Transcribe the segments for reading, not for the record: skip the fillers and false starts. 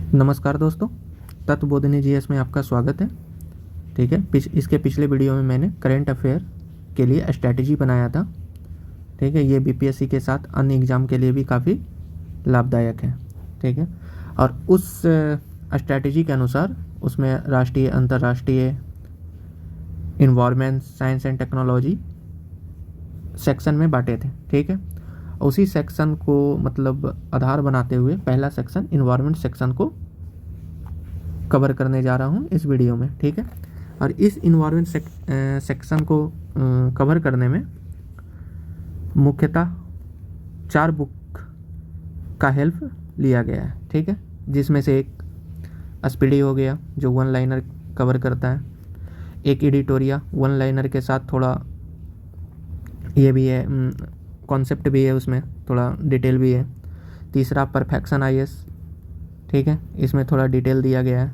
नमस्कार दोस्तों, तत्वबोधिनी जीएस में आपका स्वागत है। ठीक है, इसके पिछले वीडियो में मैंने करंट अफेयर के लिए स्ट्रैटेजी बनाया था। ठीक है, ये बीपीएससी के साथ अन्य एग्ज़ाम के लिए भी काफ़ी लाभदायक है। ठीक है, और उस स्ट्रैटेजी के अनुसार उसमें राष्ट्रीय, अंतर्राष्ट्रीय, environment, science and technology section में बांटे थे। ठीक है, उसी सेक्शन को मतलब आधार बनाते हुए पहला सेक्शन इन्वायरमेंट सेक्शन को कवर करने जा रहा हूँ इस वीडियो में। ठीक है, और इस इन्वायरमेंट सेक्शन को कवर करने में मुख्यतः 4 बुक का हेल्प लिया गया है। ठीक है, जिसमें से एक स्पीडी हो गया जो 1 लाइनर कवर करता है, एक एडिटोरिया 1 लाइनर के साथ थोड़ा ये भी है, कॉन्सेप्ट भी है, उसमें थोड़ा डिटेल भी है। तीसरा परफेक्शन आईएएस, ठीक है, इसमें थोड़ा डिटेल दिया गया है।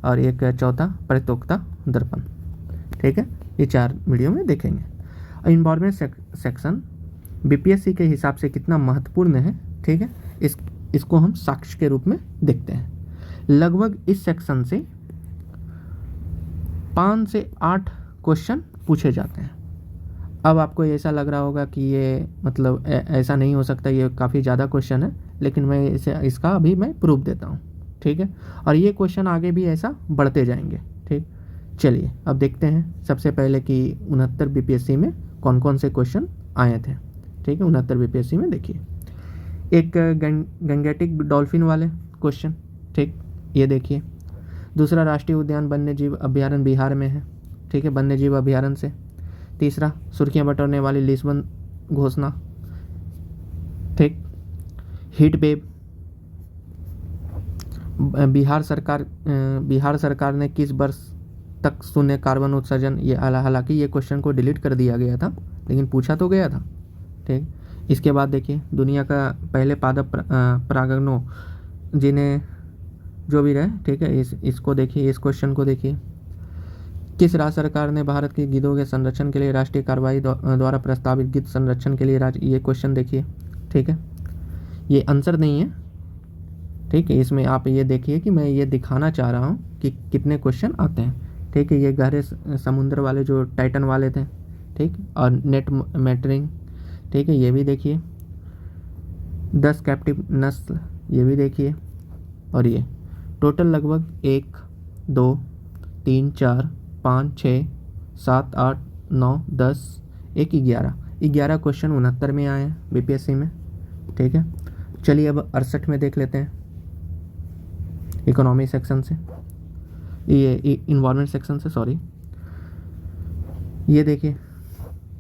और एक चौथा प्रतियोगिता दर्पण। ठीक है, ये 4 वीडियो में देखेंगे। इन्वायरमेंट सेक्शन बीपीएससी के हिसाब से कितना महत्वपूर्ण है, ठीक है, इसको हम साक्ष्य के रूप में देखते हैं। लगभग इस सेक्शन से 5 से 8 क्वेश्चन पूछे जाते हैं। अब आपको ऐसा लग रहा होगा कि ये मतलब ऐसा नहीं हो सकता, ये काफ़ी ज़्यादा क्वेश्चन है, लेकिन मैं इसका अभी मैं प्रूफ देता हूँ। ठीक है, और ये क्वेश्चन आगे भी ऐसा बढ़ते जाएंगे। ठीक, चलिए अब देखते हैं सबसे पहले कि 69 बीपीएससी में कौन कौन से क्वेश्चन आए थे। ठीक है, 69 बीपीएससी में देखिए एक गंगेटिक डॉल्फिन वाले क्वेश्चन। ठीक, ये देखिए। दूसरा राष्ट्रीय उद्यान वन्यजीव अभ्यारण्य बिहार में है। ठीक है, वन्यजीव अभ्यारण्य से। तीसरा सुर्खियां बटोरने वाली लिस्बन घोषणा। ठीक, हीट वेव, बिहार सरकार ने किस वर्ष तक शून्य कार्बन उत्सर्जन, ये हालांकि ये क्वेश्चन को डिलीट कर दिया गया था, लेकिन पूछा तो गया था। ठीक, इसके बाद देखिए दुनिया का पहले पादप परागणों जिन्हें जो भी रहे, ठीक है, इसको देखिए, इस क्वेश्चन को देखिए। किस राज्य सरकार ने भारत के गिद्धों के संरक्षण के लिए राष्ट्रीय कार्रवाई द्वारा प्रस्तावित गिद्ध संरक्षण के लिए ये क्वेश्चन देखिए। ठीक है, ये आंसर नहीं है। ठीक है, इसमें आप ये देखिए कि मैं ये दिखाना चाह रहा हूँ कि कितने क्वेश्चन आते हैं। ठीक है, ये गहरे समुद्र वाले जो टाइटन वाले थे। ठीक, और नेट मैटरिंग, ठीक है, ये भी देखिए। 10 कैप्टिव नस्ल, ये भी देखिए। और ये टोटल लगभग 1 2 3 4 5 6 7 8 9 10 1 11 क्वेश्चन 69 में आए हैं बीपीएससी में। ठीक है, चलिए अब 68 में देख लेते हैं, इकोनॉमी सेक्शन से, ये इन्वायरमेंट सेक्शन से, सॉरी। ये देखिए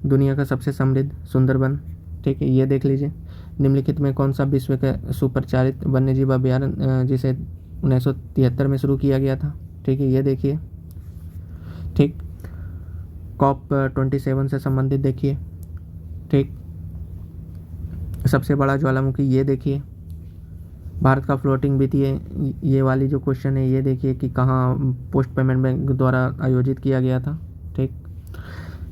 दुनिया का सबसे समृद्ध सुंदरबन। ठीक है, ये देख लीजिए। निम्नलिखित में कौन सा विश्व का सुपरिचालित वन्यजीव अभ्यारण्य जिसे 1973 में शुरू किया गया था। ठीक है, ये देखिए। ठीक, COP 27 से संबंधित देखिए। ठीक, सबसे बड़ा ज्वालामुखी, ये देखिए। भारत का फ्लोटिंग वित्तीय, ये वाली जो क्वेश्चन है, ये देखिए कि कहाँ पोस्ट पेमेंट बैंक द्वारा आयोजित किया गया था। ठीक,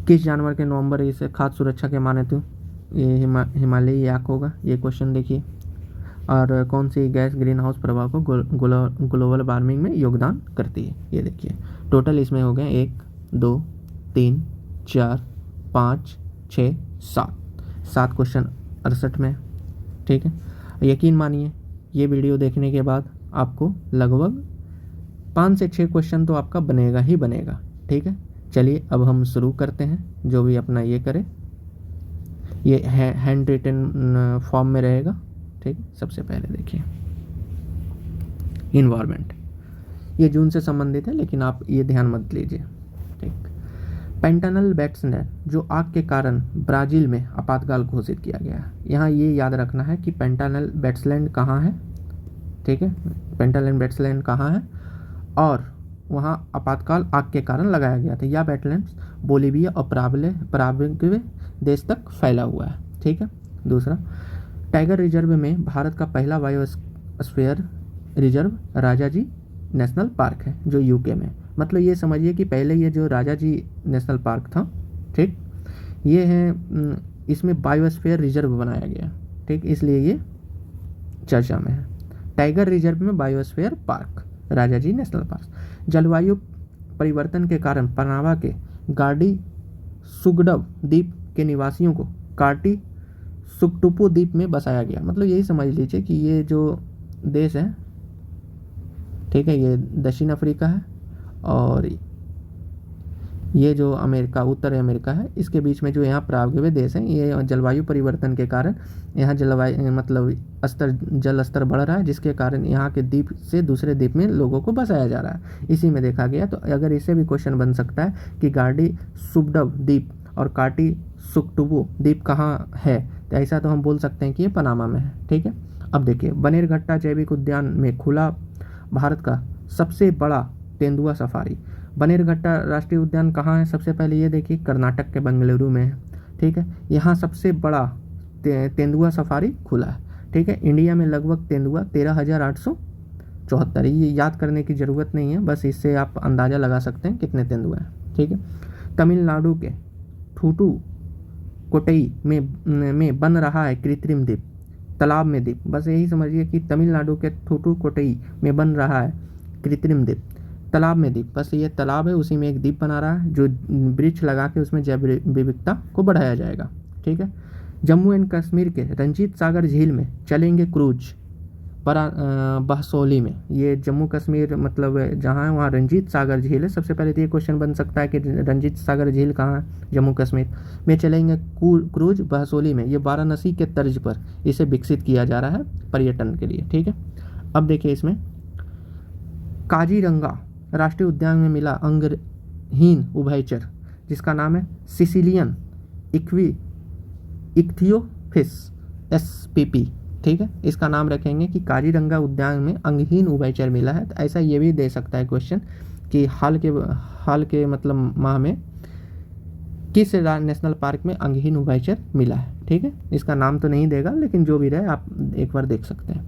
किस जानवर के नवंबर इसे खाद्य सुरक्षा के माने थे, ये हिमालयी याक होगा, ये क्वेश्चन देखिए। और कौन सी गैस ग्रीन हाउस प्रभाव को ग्लोबल वार्मिंग में योगदान करती है, ये देखिए। टोटल इसमें हो गए 1 2 3 4 5 6 7 क्वेश्चन 68 में। ठीक है, यकीन मानिए ये वीडियो देखने के बाद आपको लगभग 5 से 6 क्वेश्चन तो आपका बनेगा ही बनेगा। ठीक है, चलिए अब हम शुरू करते हैं। जो भी अपना ये करे, ये हैंड रिटन फॉर्म में रहेगा। ठीक, सबसे पहले देखिए इन्वायरमेंट, ये जून से संबंधित है, लेकिन आप ये ध्यान मत लीजिए। ठीक, पेंटानल वेट्सलैंड जो आग के कारण ब्राज़ील में आपातकाल घोषित किया गया है। यहाँ ये याद रखना है कि पेंटानल वेट्सलैंड कहाँ है। ठीक है, पेंटानल वेट्सलैंड कहाँ है और वहाँ आपातकाल आग के कारण लगाया गया था। यह वेटलैंड्स बोलीविया और पराग्वे देश तक फैला हुआ है। ठीक है, दूसरा टाइगर रिजर्व में भारत का पहला biosphere reserve Rajaji national park है, जो यूके में। मतलब ये समझिए कि पहले ये जो राजाजी नेशनल पार्क था, ठीक, ये है, इसमें बायोस्फीयर रिजर्व बनाया गया। ठीक, इसलिए ये चर्चा में है। टाइगर रिजर्व में biosphere park, Rajaji national park. जलवायु परिवर्तन के कारण पनामा के गार्डी सुगडव द्वीप के निवासियों को कार्टी सुकटुपू द्वीप में बसाया गया। मतलब यही समझ लीजिए कि ये जो देश है, ठीक है, ये दक्षिण अफ्रीका है और ये जो अमेरिका, उत्तर अमेरिका है, इसके बीच में जो यहाँ प्रागे हुए देश हैं, ये जलवायु परिवर्तन के कारण यहाँ जल स्तर बढ़ रहा है, जिसके कारण यहाँ के द्वीप से दूसरे द्वीप में लोगों को बसाया जा रहा है। इसी में देखा गया। तो अगर इससे भी क्वेश्चन बन सकता है कि गार्डी सुबडव द्वीप और कार्टी सुकटुबू द्वीप कहाँ है, तो ऐसा तो हम बोल सकते हैं कि ये पनामा में है। ठीक है। अब देखिए, बनेरघट्टा जैविक उद्यान में खुला भारत का सबसे बड़ा तेंदुआ सफारी। बनेरघट्टा राष्ट्रीय उद्यान कहाँ है? सबसे पहले ये देखिए, कर्नाटक के बेंगलुरु में है। ठीक है। यहाँ सबसे बड़ा तेंदुआ सफारी खुला है। ठीक है। इंडिया में लगभग तेंदुआ 13,874, ये याद करने की ज़रूरत नहीं है, बस इससे आप अंदाज़ा लगा सकते हैं कितने तेंदुआ हैं। ठीक है। तमिलनाडु के थूथुकोट्टई में बन रहा है कृत्रिम द्वीप, तालाब में द्वीप। बस यही समझिए कि तमिलनाडु के थूथुकोट्टई में बन रहा है कृत्रिम द्वीप, तालाब में द्वीप। बस ये तालाब है, उसी में एक द्वीप बना रहा है, जो वृक्ष लगा के उसमें जैव विविधता को बढ़ाया जाएगा। ठीक है। जम्मू एंड कश्मीर के रंजीत सागर झील में चलेंगे क्रूज बहसोली में। ये जम्मू कश्मीर मतलब जहाँ है वहाँ रंजीत सागर झील है। सबसे पहले तो ये क्वेश्चन बन सकता है कि रंजीत सागर झील कहाँ है? जम्मू कश्मीर में चलेंगे क्रूज बहसोली में। ये वाराणसी के तर्ज पर इसे विकसित किया जा रहा है पर्यटन के लिए। ठीक है। अब देखिए, इसमें काजीरंगा राष्ट्रीय उद्यान में मिला अंगहीन उभयचर, जिसका नाम है सिसिलियन इक्थियोफिस SPP। ठीक है। इसका नाम रखेंगे कि काजीरंगा उद्यान में अंगहीन उभयचर मिला है। तो ऐसा ये भी दे सकता है क्वेश्चन कि हाल के मतलब माह में किस नेशनल पार्क में अंगहीन उभयचर मिला है। ठीक है। इसका नाम तो नहीं देगा, लेकिन जो भी रहे आप एक बार देख सकते हैं।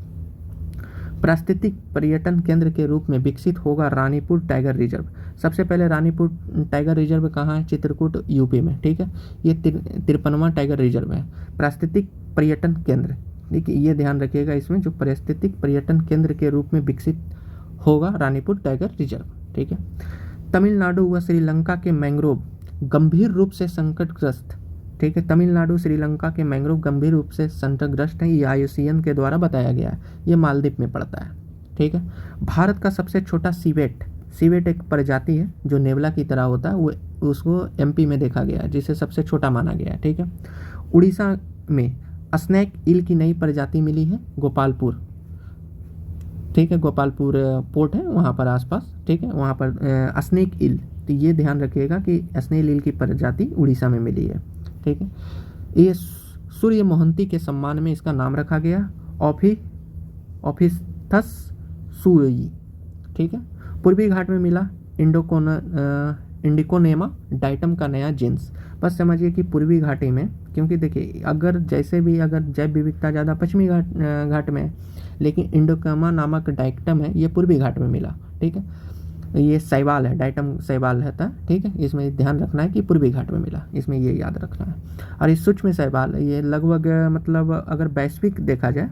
प्राकृतिक पर्यटन केंद्र के रूप में विकसित होगा रानीपुर टाइगर रिजर्व। सबसे पहले रानीपुर टाइगर रिजर्व कहाँ है? चित्रकूट UP में। ठीक है। ये 53वां टाइगर रिजर्व है। प्राकृतिक पर्यटन केंद्र, देखिए ये ध्यान रखिएगा, इसमें जो पारिस्थितिक पर्यटन केंद्र के रूप में विकसित होगा रानीपुर टाइगर रिजर्व। ठीक है। तमिलनाडु व श्रीलंका के मैंग्रोव गंभीर रूप से संकटग्रस्त। ठीक है। तमिलनाडु श्रीलंका के मैंग्रोव गंभीर रूप से संकटग्रस्त हैं, ये IUCN के द्वारा बताया गया है। ये मालदीव में पड़ता है। ठीक है। भारत का सबसे छोटा सीवेट एक प्रजाति है जो नेवला की तरह होता है, वो उसको MP में देखा गया है, जिसे सबसे छोटा माना गया है। ठीक है। उड़ीसा में स्नैक ईल की नई प्रजाति मिली है गोपालपुर। ठीक है। गोपालपुर पोर्ट है वहाँ पर आसपास। ठीक है। वहाँ पर स्नैक ईल, तो ये ध्यान रखिएगा कि स्नैक ईल की प्रजाति उड़ीसा में मिली है। ठीक है। ये सूर्य मोहंती के सम्मान में इसका नाम रखा गया, ऑफिस्थस सुई। ठीक है। पूर्वी घाट में मिला इंडिकोनेमा डाइटम का नया जीन्स। बस समझिए कि पूर्वी घाटी में, क्योंकि देखिए अगर जैव विविधता ज़्यादा पश्चिमी घाट में है, लेकिन इंडोकोमा नामक डाइटम है, ये पूर्वी घाट में मिला। ठीक है। ये शैवाल है, डाइटम शैवाल रहता है। ठीक है। इसमें ध्यान रखना है कि पूर्वी घाट में मिला, इसमें ये याद रखना है। और इस सूक्ष्म शैवाल, ये लगभग मतलब अगर वैश्विक देखा जाए,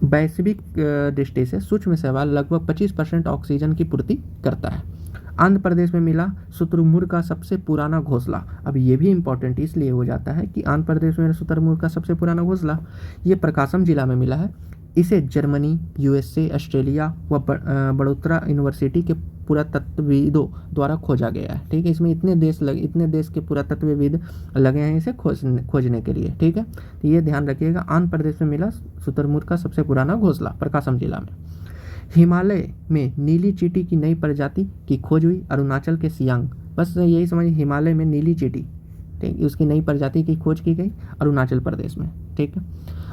वैश्विक दृष्टि से सूक्ष्म शैवाल लगभग 25% ऑक्सीजन की पूर्ति करता है। आंध्र प्रदेश में मिला शुतुरमुर्ग का सबसे पुराना घोंसला। अब ये भी इंपॉर्टेंट इसलिए हो जाता है कि आंध्र प्रदेश में शुतुरमुर्ग का सबसे पुराना घोंसला ये प्रकाशम जिला में मिला है। इसे जर्मनी, USA, ऑस्ट्रेलिया व बड़ोदरा यूनिवर्सिटी के पुरातत्वविदों द्वारा खोजा गया है। ठीक है। इसमें इतने देश के पुरातत्वविद लगे हैं इसे खोजने के लिए। ठीक है। तो ये ध्यान रखिएगा, आंध्र प्रदेश में मिला शुतुरमुर्ग का सबसे पुराना घोंसला प्रकाशम जिला में। हिमालय में नीली चींटी की नई प्रजाति की खोज हुई, अरुणाचल के सियांग। बस यही समझिए, हिमालय में नीली चींटी, ठीक, उसकी नई प्रजाति की खोज की गई अरुणाचल प्रदेश में। ठीक है।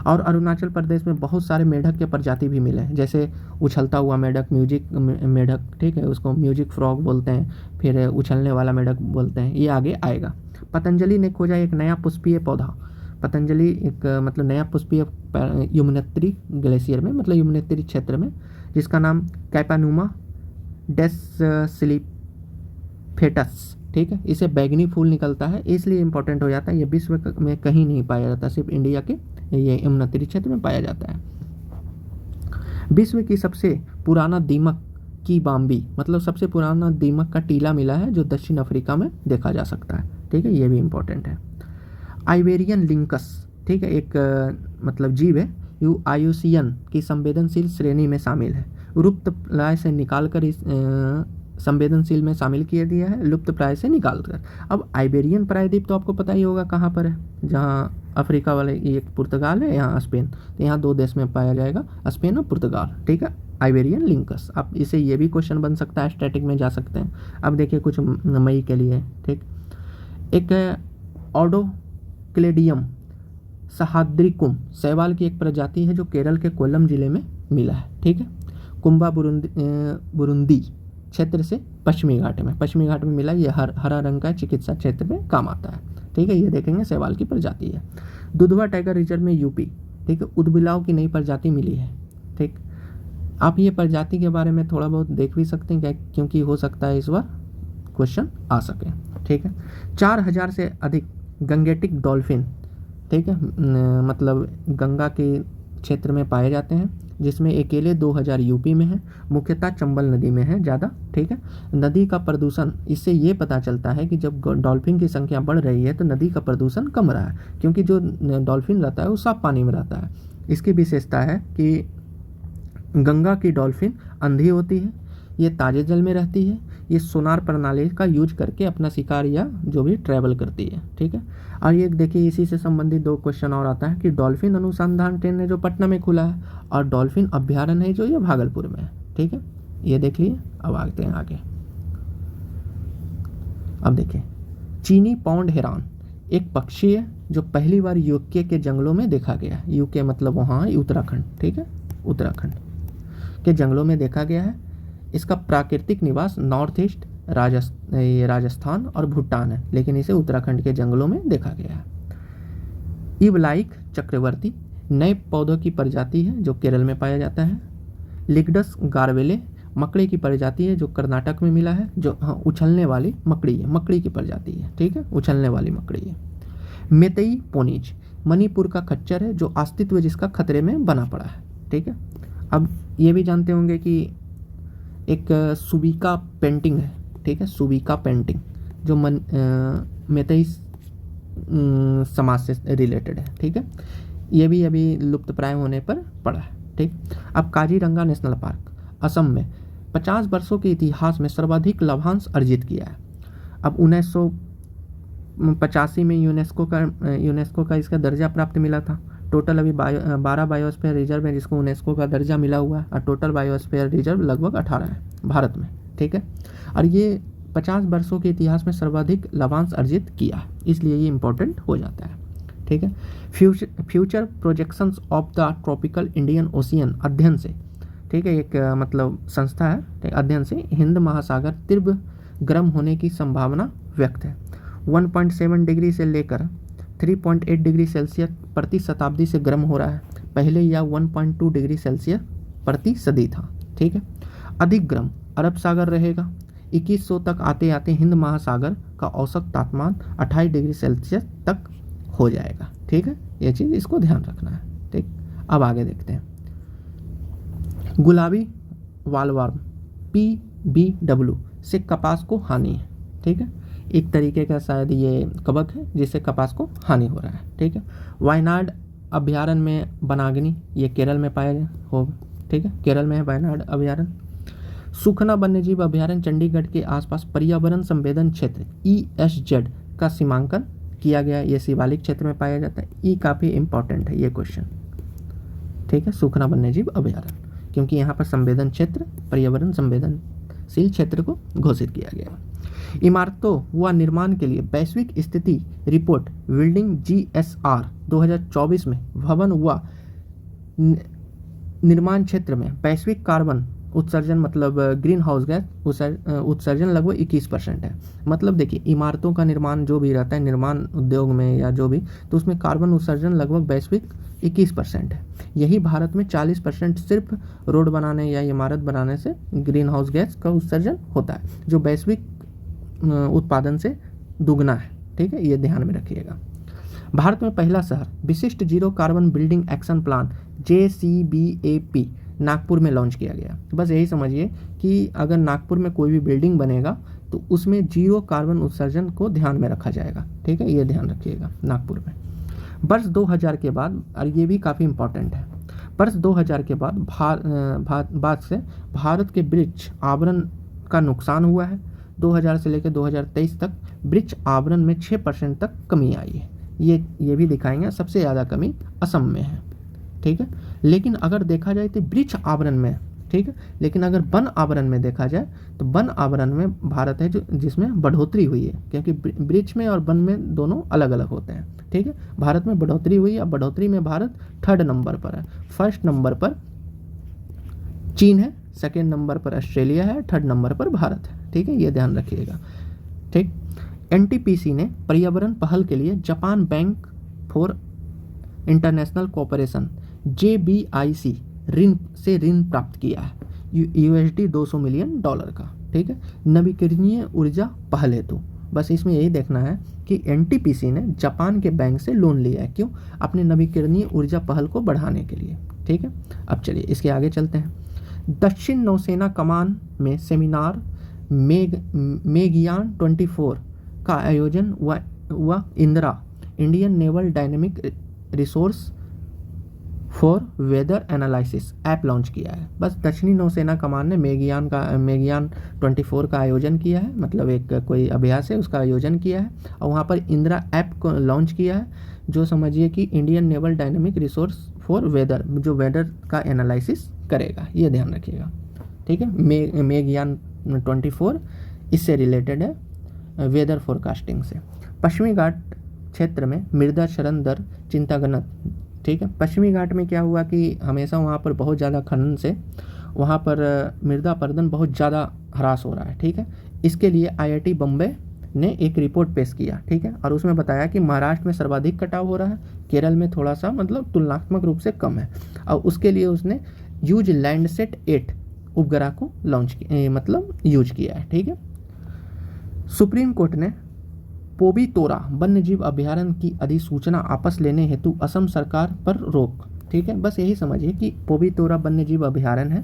और अरुणाचल प्रदेश में बहुत सारे मेढक के प्रजाति भी मिले हैं, जैसे उछलता हुआ मेढक, म्यूजिक मेढक। ठीक है। उसको म्यूजिक फ्रॉग बोलते हैं, फिर उछलने वाला मेढक बोलते हैं, ये आगे आएगा। पतंजलि ने खोजा एक नया पुष्पीय पौधा। पतंजलि एक मतलब नया पुष्पीय यमुनोत्री ग्लेशियर में, मतलब यमुनोत्री क्षेत्र में, जिसका नाम कैपानुमा डेस्सिलिफेटस। ठीक है। इसे बैगनी फूल निकलता है, इसलिए इंपॉर्टेंट हो जाता है। ये विश्व में कहीं नहीं पाया जाता, सिर्फ इंडिया के ये यमुनोत्री क्षेत्र में पाया जाता है। विश्व की सबसे पुराना दीमक की बाम्बी, मतलब सबसे पुराना दीमक का टीला मिला है जो दक्षिण अफ्रीका में देखा जा सकता है। ठीक है, ये भी इम्पोर्टेंट है। आइबेरियन लिंकस, ठीक है, एक मतलब जीव है, आयुसियन की संवेदनशील श्रेणी में शामिल है। लुप्त प्राय से निकालकर इस संवेदनशील में शामिल किया दिया है, लुप्त प्राय से निकालकर। अब आइबेरियन प्रायद्वीप तो आपको पता ही होगा कहाँ पर है, जहाँ अफ्रीका वाले, एक पुर्तगाल है, यहाँ स्पेन, तो यहाँ दो देश में पाया जाएगा, स्पेन और पुर्तगाल। ठीक है, आइबेरियन लिंकस। अब इसे ये भी क्वेश्चन बन सकता है, स्टैटिक में जा सकते हैं। अब देखिए कुछ मई के लिए, ठीक, एक ऑडोक्लेडियम सहाद्रिकुम शैवाल की एक प्रजाति है जो केरल के कोल्लम जिले में मिला है। ठीक है, कुंभा बुरुंदी क्षेत्र से पश्चिमी घाट में मिला। ये हरा रंग का चिकित्सा क्षेत्र में काम आता है। ठीक है, ये देखेंगे शैवाल की प्रजाति है। दुधवा टाइगर रिजर्व में यूपी, ठीक है, उदबिलाव की नई प्रजाति मिली है। ठीक, आप ये प्रजाति के बारे में थोड़ा बहुत देख भी सकते हैं क्या, क्योंकि हो सकता है इस बार क्वेश्चन आ सके। ठीक है, 4000 से अधिक गंगेटिक डॉल्फिन, ठीक है, मतलब गंगा के क्षेत्र में पाए जाते हैं, जिसमें अकेले 2000 यूपी में है, मुख्यतः चंबल नदी में है ज़्यादा। ठीक है, नदी का प्रदूषण, इससे ये पता चलता है कि जब डॉल्फिन की संख्या बढ़ रही है तो नदी का प्रदूषण कम रहा है, क्योंकि जो डॉल्फिन रहता है वो साफ पानी में रहता है। इसकी विशेषता है कि गंगा की डॉल्फिन अंधी होती है, ये ताजे जल में रहती है, ये सोनार प्रणाली का यूज करके अपना शिकार या जो भी ट्रैवल करती है। ठीक है, और ये देखिए इसी से संबंधित दो क्वेश्चन और आता है कि डॉल्फिन अनुसंधान केंद्र जो पटना में खुला है, और डॉल्फिन अभ्यारण्य है जो ये भागलपुर में है। ठीक है, ये देख लिए। अब आते हैं आगे। अब देखिए चीनी पौंड हेरान एक पक्षी है जो पहली बार यूके के जंगलों में देखा गया है। यूके मतलब वहाँ उत्तराखंड, ठीक है, उत्तराखंड के जंगलों में देखा गया है। इसका प्राकृतिक निवास नॉर्थ ईस्ट राजस्थान और भूटान है, लेकिन इसे उत्तराखंड के जंगलों में देखा गया है। इवलाइक चक्रवर्ती नए पौधों की प्रजाति है जो केरल में पाया जाता है। लिगडस गार्वेले मकड़ी की प्रजाति है जो कर्नाटक में मिला है, जो उछलने वाली मकड़ी है, मकड़ी की प्रजाति है। ठीक है, उछलने वाली मकड़ी है। मेतेई पोनीज मणिपुर का खच्चर है जो अस्तित्व जिसका खतरे में बना पड़ा है। ठीक है, अब ये भी जानते होंगे कि एक सुबिका पेंटिंग है। ठीक है, सुबिका पेंटिंग जो मेतेई समाज से रिलेटेड है। ठीक है, ये भी अभी लुप्त प्राय होने पर पड़ा है। ठीक, अब काजीरंगा नेशनल पार्क असम में 50 वर्षों के इतिहास में सर्वाधिक लाभांश अर्जित किया है। अब 1985 में यूनेस्को का इसका दर्जा प्राप्त मिला था। टोटल अभी 12 बायोस्फीयर रिजर्व है जिसको यूनेस्को का दर्जा मिला हुआ है, और टोटल बायोस्फीयर रिजर्व लगभग 18 है भारत में। ठीक है, और ये 50 वर्षों के इतिहास में सर्वाधिक लाभांश अर्जित किया है, इसलिए ये इम्पोर्टेंट हो जाता है। ठीक है, future projections of the tropical Indian ocean अध्ययन से, ठीक है, एक मतलब संस्था है, अध्ययन से हिंद महासागर तीव्र गर्म होने की संभावना व्यक्त है। 1.7 डिग्री से लेकर 3.8 डिग्री सेल्सियस प्रति शताब्दी से गर्म हो रहा है। पहले यह 1.2 डिग्री सेल्सियस प्रति सदी था। ठीक है, अधिक गर्म अरब सागर रहेगा। 2100 तक आते आते हिंद महासागर का औसत तापमान 28 डिग्री सेल्सियस तक हो जाएगा। ठीक है, ये चीज़ इसको ध्यान रखना है। ठीक, अब आगे देखते हैं। गुलाबी वालवर्म PBW से कपास को हानि है। ठीक है, एक तरीके का शायद ये कवक है जिससे कपास को हानि हो रहा है। ठीक है, वायनाड अभ्यारण्य में बनागनी, ये केरल में पाया होगा। ठीक है, केरल में है वायनाड अभ्यारण्य। सुखना वन्यजीव अभ्यारण्य चंडीगढ़ के आसपास पर्यावरण संवेदन क्षेत्र ESZ का सीमांकन किया गया। ये शिवालिक क्षेत्र में पाया जाता है। ये काफ़ी इंपॉर्टेंट है ये क्वेश्चन। ठीक है, सुखना वन्यजीव अभ्यारण्य, क्योंकि यहाँ पर संवेदन क्षेत्र, पर्यावरण संवेदनशील क्षेत्र को घोषित किया गया। इमारतों व निर्माण के लिए वैश्विक स्थिति रिपोर्ट बिल्डिंग GSR 2024 में भवन व निर्माण क्षेत्र में वैश्विक कार्बन उत्सर्जन मतलब ग्रीन हाउस गैस उत्सर्जन लगभग 21% है। मतलब देखिए इमारतों का निर्माण जो भी रहता है निर्माण उद्योग में या जो भी, तो उसमें कार्बन उत्सर्जन लगभग वैश्विक 21% है। यही भारत में 40% सिर्फ रोड बनाने या इमारत बनाने से ग्रीन हाउस गैस का उत्सर्जन होता है, जो वैश्विक उत्पादन से दुगना है। ठीक है, ये ध्यान में रखिएगा। भारत में पहला शहर विशिष्ट zero carbon building action plan JCBAP Nagpur में लॉन्च किया गया। बस यही समझिए कि अगर नागपुर में कोई भी बिल्डिंग बनेगा तो उसमें 0 कार्बन उत्सर्जन को ध्यान में रखा जाएगा, ठीक है, ये ध्यान रखिएगा नागपुर में। वर्ष 2000 के बाद, और ये भी काफ़ी इंपॉर्टेंट है, वर्ष 2000 के बाद से भारत के वृक्ष आवरण का नुकसान हुआ है। 2000 से लेकर 2023 तक वृक्ष आवरण में 6% तक कमी आई है। ये भी दिखाएंगे, सबसे ज़्यादा कमी असम में है, ठीक है। लेकिन अगर देखा जाए तो वृक्ष आवरण में, ठीक है, लेकिन अगर वन आवरण में देखा जाए तो वन आवरण में भारत है जो जिसमें बढ़ोतरी हुई है, क्योंकि वृक्ष में और वन में दोनों अलग अलग होते हैं, ठीक है। भारत में बढ़ोतरी हुई है, अब बढ़ोतरी में भारत 3rd नंबर पर है। 1st नंबर पर चीन है, 2nd नंबर पर ऑस्ट्रेलिया है, 3rd नंबर पर भारत है, ठीक है, ये ध्यान रखिएगा, ठीक। एनटीपीसी ने पर्यावरण पहल के लिए Japan bank for international cooperation JBIC ऋण प्राप्त किया है, USD $200 मिलियन का, ठीक है, नवीकरणीय ऊर्जा पहल हेतु। बस इसमें यही देखना है कि एनटीपीसी ने जापान के बैंक से लोन लिया है, क्यों? अपने नवीकरणीय ऊर्जा पहल को बढ़ाने के लिए, ठीक है। अब चलिए इसके आगे चलते हैं। दक्षिण नौसेना कमान में सेमिनार मेगयान 24 का आयोजन हुआ। Indira Indian naval dynamic resource for weather analysis app launch किया है। बस दक्षिणी नौसेना कमान ने मेगयान 24 का आयोजन किया है, मतलब एक कोई अभ्यास है उसका आयोजन किया है, और वहाँ पर इंदिरा ऐप को लॉन्च किया है, जो समझिए कि Indian naval dynamic resource for weather, जो वेदर का एनालिसिस करेगा, ये ध्यान रखिएगा, ठीक है। मेगयान 24 इससे रिलेटेड है, वेदर फोरकास्टिंग से। पश्चिमी घाट क्षेत्र में मृदा क्षरण दर चिंताजनक, ठीक है। पश्चिमी घाट में क्या हुआ कि हमेशा वहाँ पर बहुत ज़्यादा खनन से वहाँ पर मृदा अपरदन बहुत ज़्यादा ह्रास हो रहा है, ठीक है। इसके लिए IIT बम्बई ने एक रिपोर्ट पेश किया, ठीक है, और उसमें बताया कि महाराष्ट्र में सर्वाधिक कटाव हो रहा है, केरल में थोड़ा सा मतलब तुलनात्मक रूप से कम है, और उसके लिए उसने यूज लैंडसेट 8 उपग्रह को यूज किया है, ठीक है। सुप्रीम कोर्ट ने पोबीतोरा वन्यजीव अभयारण्य की अधिसूचना वापस लेने हेतु असम सरकार पर रोक, ठीक है। बस यही समझिए कि पोबीतोरा वन्यजीव अभयारण्य है,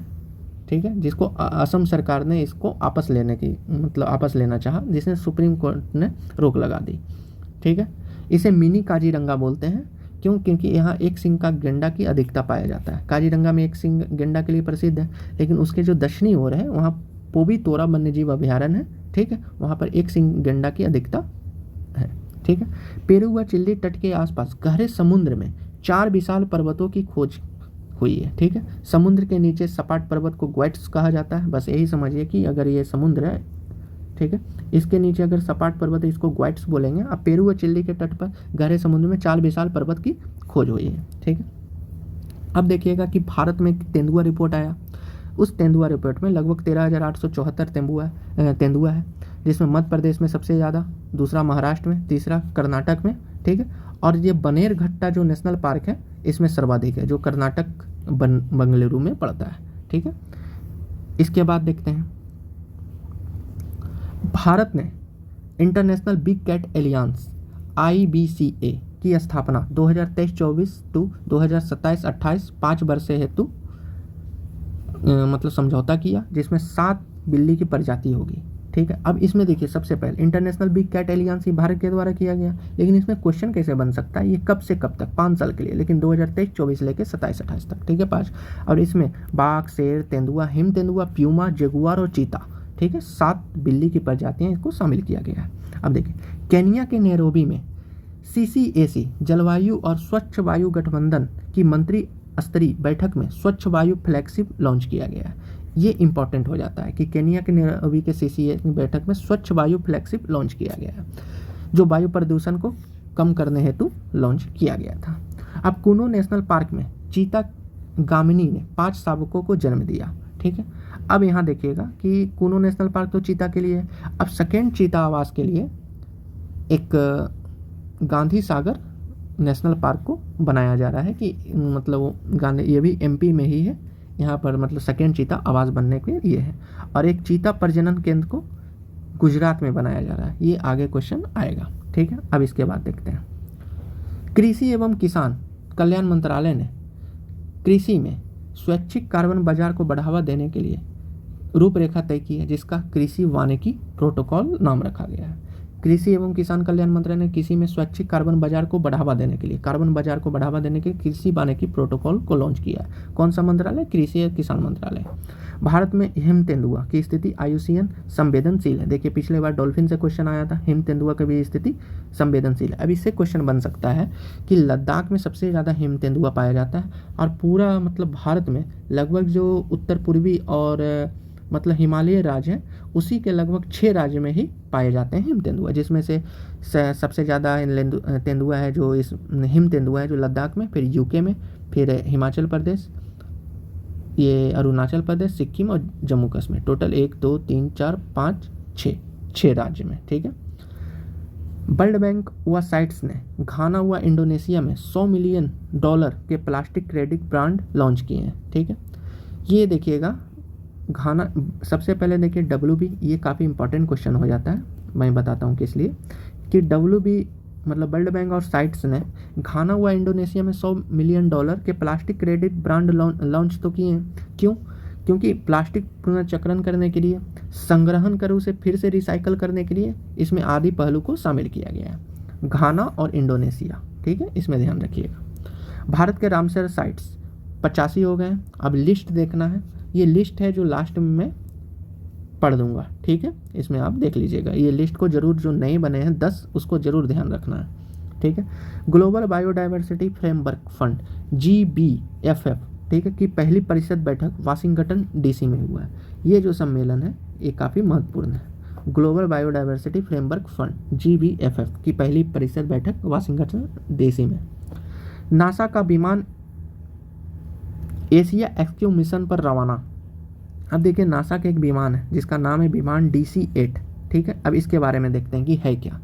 ठीक है, जिसको असम सरकार ने इसको वापस लेना चाहा, जिसने सुप्रीम कोर्ट ने रोक लगा दी, ठीक है। इसे मिनी काजीरंगा बोलते हैं, क्यों? क्योंकि यहाँ एक सिंग का गेंडा की अधिकता पाया जाता है। काजीरंगा में एक सिंग गेंडा के लिए प्रसिद्ध है, लेकिन उसके जो दक्षिणी ओर है वहाँ पोबीतोरा वन्यजीव अभयारण्य है, ठीक है, वहाँ पर एक सिंग गेंडा की अधिकता है, ठीक है। पेरू व चिल्ली तट के आसपास गहरे समुद्र में 4 विशाल पर्वतों की खोज हुई है, ठीक है। समुद्र के नीचे सपाट पर्वत को ग्वाइट्स कहा जाता है। बस यही समझिए कि अगर ये समुद्र है, ठीक है, इसके नीचे अगर सपाट पर्वत है इसको ग्वाइट्स बोलेंगे। अब पेरू व चिल्ली के तट पर गहरे समुद्र में 4 विशाल पर्वत की खोज हुई है, ठीक है। अब देखिएगा कि भारत में तेंदुआ रिपोर्ट आया। उस तेंदुआ रिपोर्ट में लगभग 13,874 तेंदुआ है, जिसमें मध्य प्रदेश में सबसे ज़्यादा, दूसरा महाराष्ट्र में, तीसरा कर्नाटक में, ठीक है। और ये बनेरघट्टा जो नेशनल पार्क है इसमें सर्वाधिक है, जो कर्नाटक बंगलुरु में पड़ता है, ठीक है। इसके बाद देखते हैं, भारत ने international big cat alliance IBCA की स्थापना 2023-24 टू 2027-28 5 वर्ष हेतु समझौता किया, जिसमें 7 बिल्ली की प्रजाति होगी, ठीक है। अब इसमें देखिए, सबसे पहले international big cat alliance Bharat के द्वारा किया गया, लेकिन इसमें क्वेश्चन कैसे बन सकता है, ये कब से कब तक, 5 साल के लिए, लेकिन 2023-24 लेके 27-28 तक, ठीक है, 5। और इसमें बाघ, शेर, तेंदुआ, हिम तेंदुआ, प्यूमा, जगुआर और चीता, ठीक है, 7 बिल्ली की प्रजातियां इसको शामिल किया गया है। अब देखिए, केन्या के नैरोबी में CCAC जलवायु और स्वच्छ वायु गठबंधन की मंत्री स्तरीय बैठक में स्वच्छ वायु फ्लैगशिप लॉन्च किया गया है। ये इंपॉर्टेंट हो जाता है कि केन्या के नैरोबी के CCAC बैठक में स्वच्छ वायु फ्लैगशिप लॉन्च किया गया है, जो वायु प्रदूषण को कम करने हेतु लॉन्च किया गया था। अब कुनो नेशनल पार्क में चीता गामिनी ने 5 शावकों को जन्म दिया, ठीक है। अब यहाँ देखिएगा कि कुनो नेशनल पार्क तो चीता के लिए है। अब सेकेंड चीता आवास के लिए एक गांधी सागर नेशनल पार्क को बनाया जा रहा है, कि ये भी MP में ही है, यहाँ पर सेकेंड चीता आवास बनने के लिए है। और एक चीता प्रजनन केंद्र को गुजरात में बनाया जा रहा है, ये आगे क्वेश्चन आएगा, ठीक है। अब इसके बाद देखते हैं, कृषि एवं किसान कल्याण मंत्रालय ने कृषि में स्वैच्छिक कार्बन बाजार को बढ़ावा देने के लिए रूपरेखा तय की है, जिसका कृषि वानिकी प्रोटोकॉल नाम रखा गया है। कृषि एवं किसान कल्याण मंत्रालय ने कृषि में स्वैच्छिक कार्बन बाजार को बढ़ावा देने के लिए कृषि वानिकी प्रोटोकॉल को लॉन्च किया है। कौन सा मंत्रालय? कृषि और किसान मंत्रालय। भारत में हिम तेंदुआ की स्थिति आयुसीएन संवेदनशील है। देखिए पिछले बार डॉल्फिन से क्वेश्चन आया था, हिम तेंदुआ की भी स्थिति संवेदनशील है। अब इससे क्वेश्चन बन सकता है कि लद्दाख में सबसे ज़्यादा हिम तेंदुआ पाया जाता है और पूरा मतलब भारत में लगभग जो उत्तर पूर्वी और मतलब हिमालय राज्य हैं उसी के लगभग 6 राज्य में ही पाए जाते हैं हिम तेंदुआ, जिसमें से सबसे ज़्यादा तेंदुआ है जो इस हिम तेंदुआ है जो लद्दाख में, फिर यूके में, फिर हिमाचल प्रदेश, ये अरुणाचल प्रदेश, सिक्किम और जम्मू कश्मीर। टोटल 1 2 3 4 5 6 राज्य में। ठीक है। वर्ल्ड बैंक व साइट्स ने घाना व इंडोनेशिया में $100 मिलियन के प्लास्टिक क्रेडिट ब्रांड लॉन्च किए हैं। ठीक है। ये देखिएगा घाना, सबसे पहले देखिए WB, ये काफ़ी इंपॉर्टेंट क्वेश्चन हो जाता है, मैं बताता हूँ किस लिए कि WB मतलब वर्ल्ड बैंक और साइट्स ने घाना व इंडोनेशिया में $100 मिलियन के प्लास्टिक क्रेडिट ब्रांड लॉन्च तो किए हैं। क्यों? क्योंकि प्लास्टिक पुनर्चक्रण करने के लिए, संग्रहण कर उसे फिर से रिसाइकल करने के लिए इसमें आदि पहलू को शामिल किया गया है। घाना और इंडोनेशिया। ठीक है, इसमें ध्यान रखिएगा। भारत के रामसर साइट्स 85 हो गए। अब लिस्ट देखना है, ये लिस्ट है जो लास्ट में मैं पढ़ दूंगा। ठीक है, इसमें आप देख लीजिएगा, ये लिस्ट को जरूर, जो नए बने हैं 10 उसको जरूर ध्यान रखना है। ठीक है। Global biodiversity framework fund GBFF, ठीक है, की पहली परिषद बैठक वाशिंगटन DC में हुआ है। ये जो सम्मेलन है ये काफ़ी महत्वपूर्ण है। Global biodiversity framework fund GBFF की पहली परिषद बैठक वाशिंगटन DC में। नासा का विमान एशिया एक्सक्यू मिशन पर रवाना। अब देखिए नासा का एक विमान है जिसका नाम है विमान DC-8। ठीक है। अब इसके बारे में देखते हैं कि है क्या।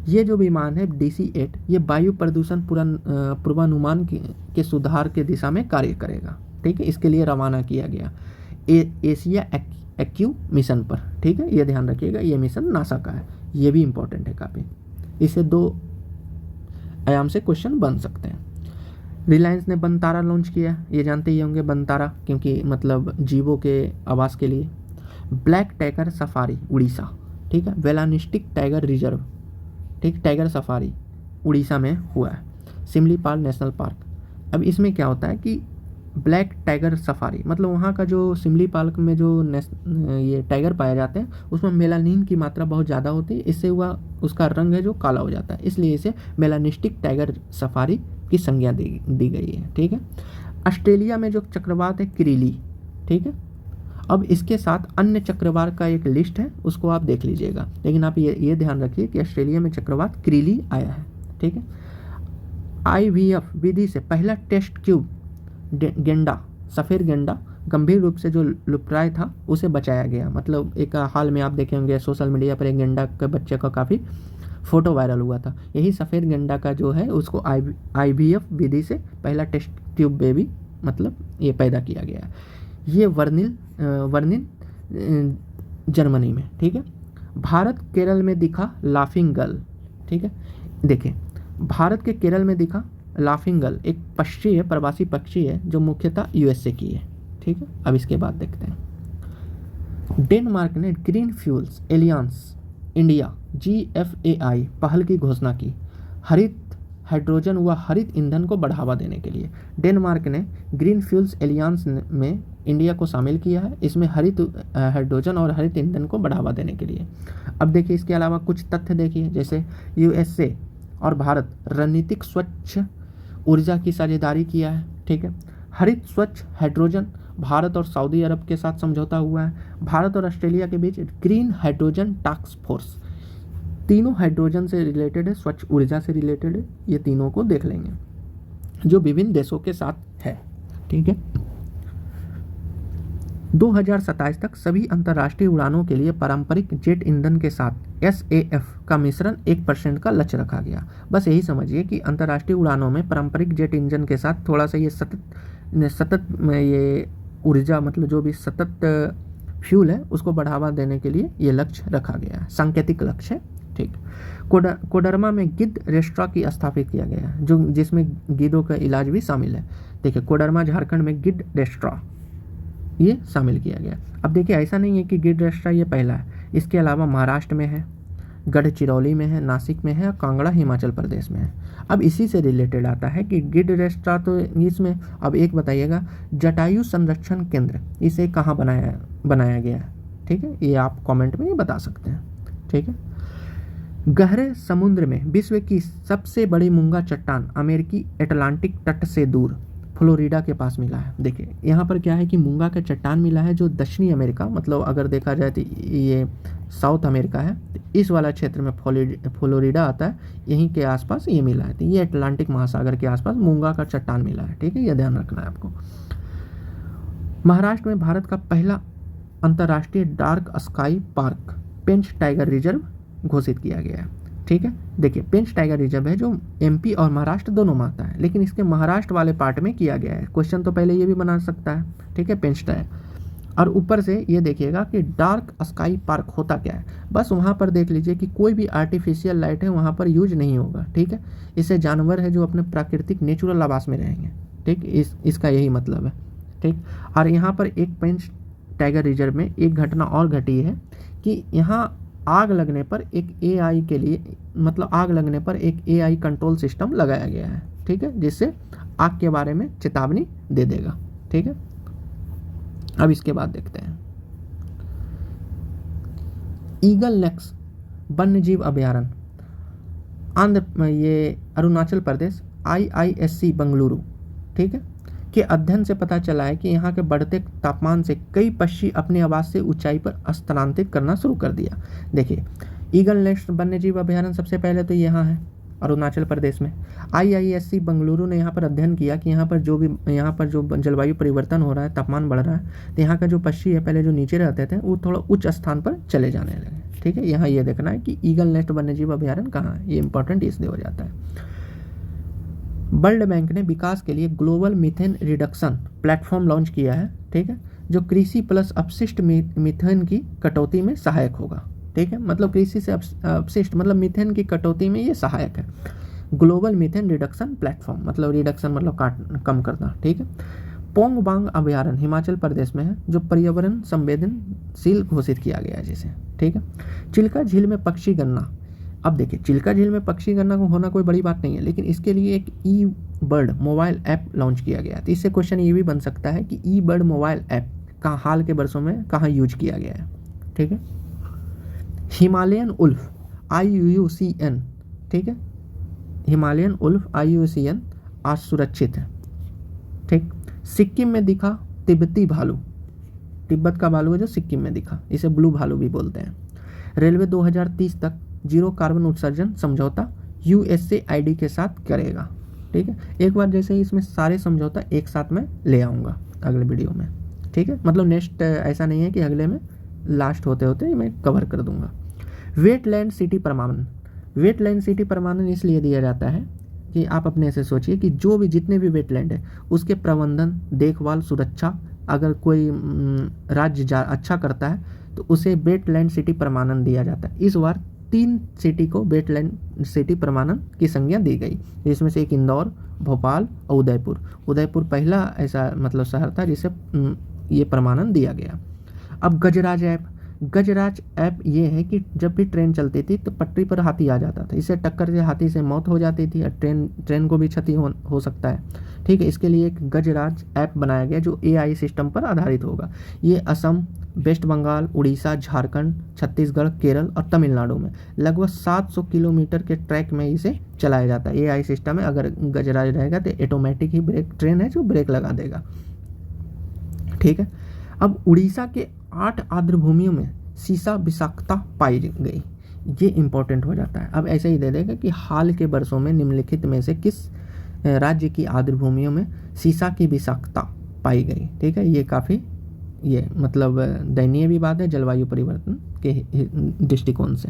ये जो विमान है DC-8 ये वायु प्रदूषण पूर्वानुमान के सुधार के दिशा में कार्य करेगा। ठीक है, इसके लिए रवाना किया गया एशिया एक्यू मिशन पर। ठीक है, ये ध्यान रखिएगा, ये मिशन नासा का है, ये भी इंपॉर्टेंट है काफ़ी। इससे 2 आयाम से क्वेश्चन बन सकते हैं। रिलायंस ने बनतारा लॉन्च किया, ये जानते ही होंगे बनतारा, क्योंकि मतलब जीवों के आवास के लिए। Black tiger safari Orissa. ठीक है, वेलानिस्टिक टाइगर रिजर्व, ठीक, टाइगर सफारी उड़ीसा में हुआ है, सिमलीपाल नेशनल पार्क। अब इसमें क्या होता है कि ब्लैक टाइगर सफारी मतलब वहाँ का जो सिमलीपाल में जो ये टाइगर पाए जाते हैं उसमें मेलानिन की मात्रा बहुत ज़्यादा होती है, इससे हुआ उसका रंग है जो काला हो जाता है, इसलिए इसे मेलानिस्टिक टाइगर सफारी की संज्ञा दी गई है। ठीक है। ऑस्ट्रेलिया में जो चक्रवात है क्रीली। ठीक है। अब इसके साथ अन्य चक्रवात का एक लिस्ट है, उसको आप देख लीजिएगा, लेकिन आप ये ध्यान रखिए कि ऑस्ट्रेलिया में चक्रवात क्रीली आया है। ठीक है। IVF विधि से पहला टेस्ट ट्यूब गेंडा, सफ़ेद गेंडा गंभीर रूप से जो लुप्तप्राय था उसे बचाया गया। मतलब एक हाल में आप देखे होंगे सोशल मीडिया पर एक गेंडा के बच्चे का काफ़ी फोटो वायरल हुआ था, यही सफ़ेद गेंडा का जो है उसको IVF विधि से पहला टेस्ट ट्यूब बेबी मतलब ये पैदा किया गया। ये वर्निल जर्मनी में। ठीक है। भारत केरल में दिखा लाफिंग गर्ल। ठीक है, देखिए भारत के केरल में दिखा लाफिंग गर्ल एक पक्षी है, प्रवासी पक्षी है जो मुख्यतः USA की है। ठीक है। अब इसके बाद देखते हैं। डेनमार्क ने green fuels aliens India GFAI पहल की घोषणा की, हरित हाइड्रोजन व हरित ईंधन को बढ़ावा देने के लिए। डेनमार्क ने ग्रीन फ्यूल्स एलियंस में इंडिया को शामिल किया है, इसमें हरित हाइड्रोजन और हरित ईंधन को बढ़ावा देने के लिए। अब देखिए इसके अलावा कुछ तथ्य देखिए, जैसे USA और भारत रणनीतिक स्वच्छ ऊर्जा की साझेदारी किया है। ठीक है। हरित स्वच्छ हाइड्रोजन भारत और सऊदी अरब के साथ समझौता हुआ है। भारत और ऑस्ट्रेलिया के बीच ग्रीन हाइड्रोजन टास्क फोर्स, तीनों हाइड्रोजन से रिलेटेड है, स्वच्छ ऊर्जा से रिलेटेड है, ये तीनों को देख लेंगे जो विभिन्न देशों के साथ है। ठीक है। 2027 तक सभी अंतर्राष्ट्रीय उड़ानों के लिए पारंपरिक जेट ईंधन के साथ SAF का मिश्रण 1% का लक्ष्य रखा गया। बस यही समझिए कि अंतर्राष्ट्रीय उड़ानों में पारंपरिक जेट इंजन के साथ थोड़ा सा ये सतत ये ऊर्जा मतलब जो भी सतत फ्यूल है उसको बढ़ावा देने के लिए ये लक्ष्य रखा गया है, सांकेतिक लक्ष्य है। ठीक। कोडरमा में गिद्ध रेस्टोरेंट की स्थापित किया गया है, जो जिसमें गिद्धों का इलाज भी शामिल है। देखिए कोडरमा झारखंड में गिद्ध रेस्टोरेंट ये शामिल किया गया। अब देखिए ऐसा नहीं है कि गिद्ध रेस्टोरेंट ये पहला है, इसके अलावा महाराष्ट्र में है, गढ़चिरौली में है, नासिक में है और कांगड़ा हिमाचल प्रदेश में है। अब इसी से रिलेटेड आता है कि गिद्ध रेस्टोरेंट तो इसमें, अब एक बताइएगा जटायु संरक्षण केंद्र इसे कहाँ बनाया गया है, ठीक है, ये आप कमेंट में ये बता सकते हैं, ठीक है। गहरे समुद्र में विश्व की सबसे बड़ी मूंगा चट्टान अमेरिकी अटलांटिक तट से दूर फ्लोरिडा के पास मिला है। देखिए यहाँ पर क्या है कि मूंगा का चट्टान मिला है जो दक्षिणी अमेरिका, मतलब अगर देखा जाए तो ये साउथ अमेरिका है, तो इस वाला क्षेत्र में फ्लोरिडा आता है, यहीं के आसपास ये मिला है। तो ये अटलांटिक महासागर के आसपास मूंगा का चट्टान मिला है, ठीक है, ये ध्यान रखना है आपको। महाराष्ट्र में भारत का पहला अंतर्राष्ट्रीय डार्क स्काई पार्क पेंच टाइगर रिजर्व घोषित किया गया है, ठीक है। देखिए पेंच टाइगर रिजर्व है जो एमपी और महाराष्ट्र दोनों में आता है, लेकिन इसके महाराष्ट्र वाले पार्ट में किया गया है। क्वेश्चन तो पहले ये भी बना सकता है, ठीक है, पेंच टाइगर। और ऊपर से ये देखिएगा कि डार्क स्काई पार्क होता क्या है, बस वहाँ पर देख लीजिए कि कोई भी आर्टिफिशियल लाइट है वहाँ पर यूज नहीं होगा, ठीक है। इससे जानवर है जो अपने प्राकृतिक नेचुरल आवास में रहेंगे, ठीक, इसका यही मतलब है, ठीक। और यहाँ पर एक पेंच टाइगर रिजर्व में एक घटना और घटी है कि यहाँ आग लगने पर एक एआई के लिए, मतलब आग लगने पर एक एआई कंट्रोल सिस्टम लगाया गया है, ठीक है, जिससे आग के बारे में चेतावनी दे देगा, ठीक है। अब इसके बाद देखते हैं ईगल नेक्स वन्यजीव अभयारण्य ये अरुणाचल प्रदेश IISC बेंगलुरु, ठीक है, के अध्ययन से पता चला है कि यहाँ के बढ़ते तापमान से कई पक्षी अपने आवास से ऊंचाई पर स्थानांतरित करना शुरू कर दिया। देखिए ईगल नेक्स्ट वन्यजीव अभयारण्य सबसे पहले तो यहाँ है अरुणाचल प्रदेश में। IISC बेंगलुरु ने यहाँ पर अध्ययन किया कि यहाँ पर जो जलवायु परिवर्तन हो रहा है, तापमान बढ़ रहा है, तो यहाँ का जो पक्षी है पहले जो नीचे रहते थे वो थोड़ा उच्च स्थान पर चले जाने लगे, ठीक है। यहाँ ये देखना है कि ईगल नेस्ट वन्यजीव अभयारण्य कहाँ है, ये इंपॉर्टेंट इसलिए हो जाता है। वर्ल्ड बैंक ने विकास के लिए global methane reduction platform launch किया है, ठीक है, जो कृषि प्लस अपशिष्ट मीथेन की कटौती में सहायक होगा, ठीक है, मतलब कृषि से अपशिष्ट मतलब मीथेन की कटौती में ये सहायक है। ग्लोबल मीथेन रिडक्शन प्लेटफॉर्म मतलब रिडक्शन मतलब कम करना, ठीक है। पोंग बांग अभयारण्य हिमाचल प्रदेश में है, जो पर्यावरण संवेदनशील घोषित किया गया है जिसे, ठीक है। चिल्का झील में पक्षी गणना, अब देखिए चिल्का झील में पक्षी गणना को होना कोई बड़ी बात नहीं है, लेकिन इसके लिए एक ई बर्ड मोबाइल ऐप लॉन्च किया गया। तो इससे क्वेश्चन ये भी बन सकता है कि ई बर्ड मोबाइल ऐप का हाल के वर्षों में कहाँ यूज किया गया है, ठीक है। हिमालयन उल्फ IUCN, ठीक है, हिमालयन उल्फ IUCN आज सुरक्षित है, ठीक। सिक्किम में दिखा तिब्बती भालू, तिब्बत का भालू है जो सिक्किम में दिखा, इसे ब्लू भालू भी बोलते हैं। रेलवे 2030 तक जीरो कार्बन उत्सर्जन समझौता USAID के साथ करेगा, ठीक है। एक बार जैसे ही इसमें सारे समझौता एक साथ में ले आऊँगा अगले वीडियो में, ठीक है, मतलब नेक्स्ट ऐसा नहीं है कि अगले में लास्ट होते होते मैं कवर कर दूंगा। वेटलैंड सिटी प्रमाणन, वेटलैंड सिटी प्रमाणन इसलिए दिया जाता है कि आप अपने से सोचिए कि जो भी जितने भी वेटलैंड है उसके प्रबंधन, देखभाल, सुरक्षा अगर कोई राज्य अच्छा करता है तो उसे वेटलैंड सिटी प्रमाणन दिया जाता है। इस बार 3 सिटी को वेटलैंड सिटी प्रमाणन की संज्ञा दी गई, जिसमें से एक इंदौर, भोपाल और उदयपुर। उदयपुर पहला ऐसा मतलब शहर था जिसे ये प्रमाणन दिया गया। अब गजराज ऐप, गजराज ऐप ये है कि जब भी ट्रेन चलती थी तो पटरी पर हाथी आ जाता था, इससे टक्कर से हाथी से मौत हो जाती थी और ट्रेन को भी क्षति हो सकता है, ठीक है। इसके लिए एक गजराज ऐप बनाया गया जो AI सिस्टम पर आधारित होगा। ये असम, वेस्ट बंगाल, उड़ीसा, झारखंड, छत्तीसगढ़, केरल और तमिलनाडु में लगभग 700 किलोमीटर के ट्रैक में इसे चलाया जाता है। AI सिस्टम है, अगर गजराज रहेगा तो ऑटोमेटिक ही ब्रेक, ट्रेन है जो ब्रेक लगा देगा, ठीक है। अब उड़ीसा के 8 आर्द्रभूमियों में सीसा विषाक्तता पाई गई, ये इंपॉर्टेंट हो जाता है। अब ऐसे ही दे देगा कि हाल के वर्षों में निम्नलिखित में से किस राज्य की आर्द्रभूमियों में सीसा की विषाक्तता पाई गई, ठीक है। ये काफ़ी ये मतलब दयनीय भी बात है जलवायु परिवर्तन के दृष्टिकोण से।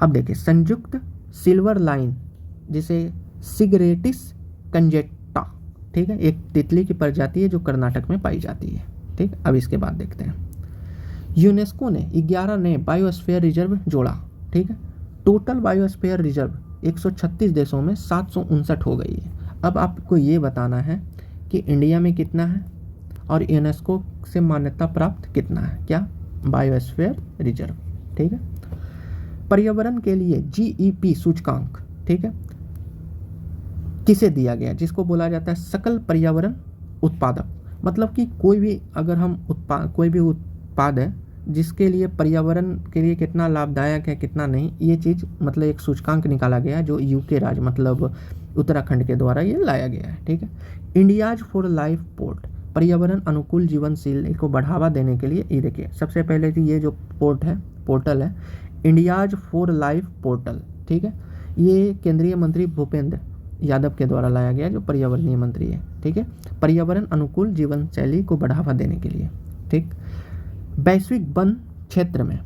अब देखिए संयुक्त सिल्वर लाइन जिसे सिगरेटिस कंजेक्टा, ठीक है, एक तितली की प्रजाति है जो कर्नाटक में पाई जाती है, ठीक। अब इसके बाद देखते हैं यूनेस्को ने 11 नए बायोस्फीयर रिजर्व जोड़ा, ठीक है। टोटल बायोस्फीयर रिजर्व 136 देशों में 759 हो गई है। अब आपको ये बताना है कि इंडिया में कितना है और यूनेस्को से मान्यता प्राप्त कितना है, क्या, बायोस्फीयर रिजर्व। ठीक है। पर्यावरण के लिए GEP सूचकांक, ठीक है, किसे दिया गया, जिसको बोला जाता है सकल पर्यावरण उत्पादक। मतलब कि कोई भी अगर हम कोई भी उत्पाद है जिसके लिए पर्यावरण के लिए कितना लाभदायक है कितना नहीं, ये चीज़ मतलब एक सूचकांक निकाला गया है जो UK राज्य मतलब उत्तराखंड के द्वारा ये लाया गया है। ठीक है। इंडियाज फॉर लाइफ पोर्ट, पर्यावरण अनुकूल जीवनशील को बढ़ावा देने के लिए, ये देखिए सबसे पहले कि ये जो पोर्टल है इंडियाज फॉर लाइफ पोर्टल, ठीक है, ये केंद्रीय मंत्री भूपेंद्र यादव के द्वारा लाया गया जो पर्यावरणीय मंत्री है। ठीक है। पर्यावरण अनुकूल जीवन शैली को बढ़ावा देने के लिए। ठीक। वैश्विक वन क्षेत्र में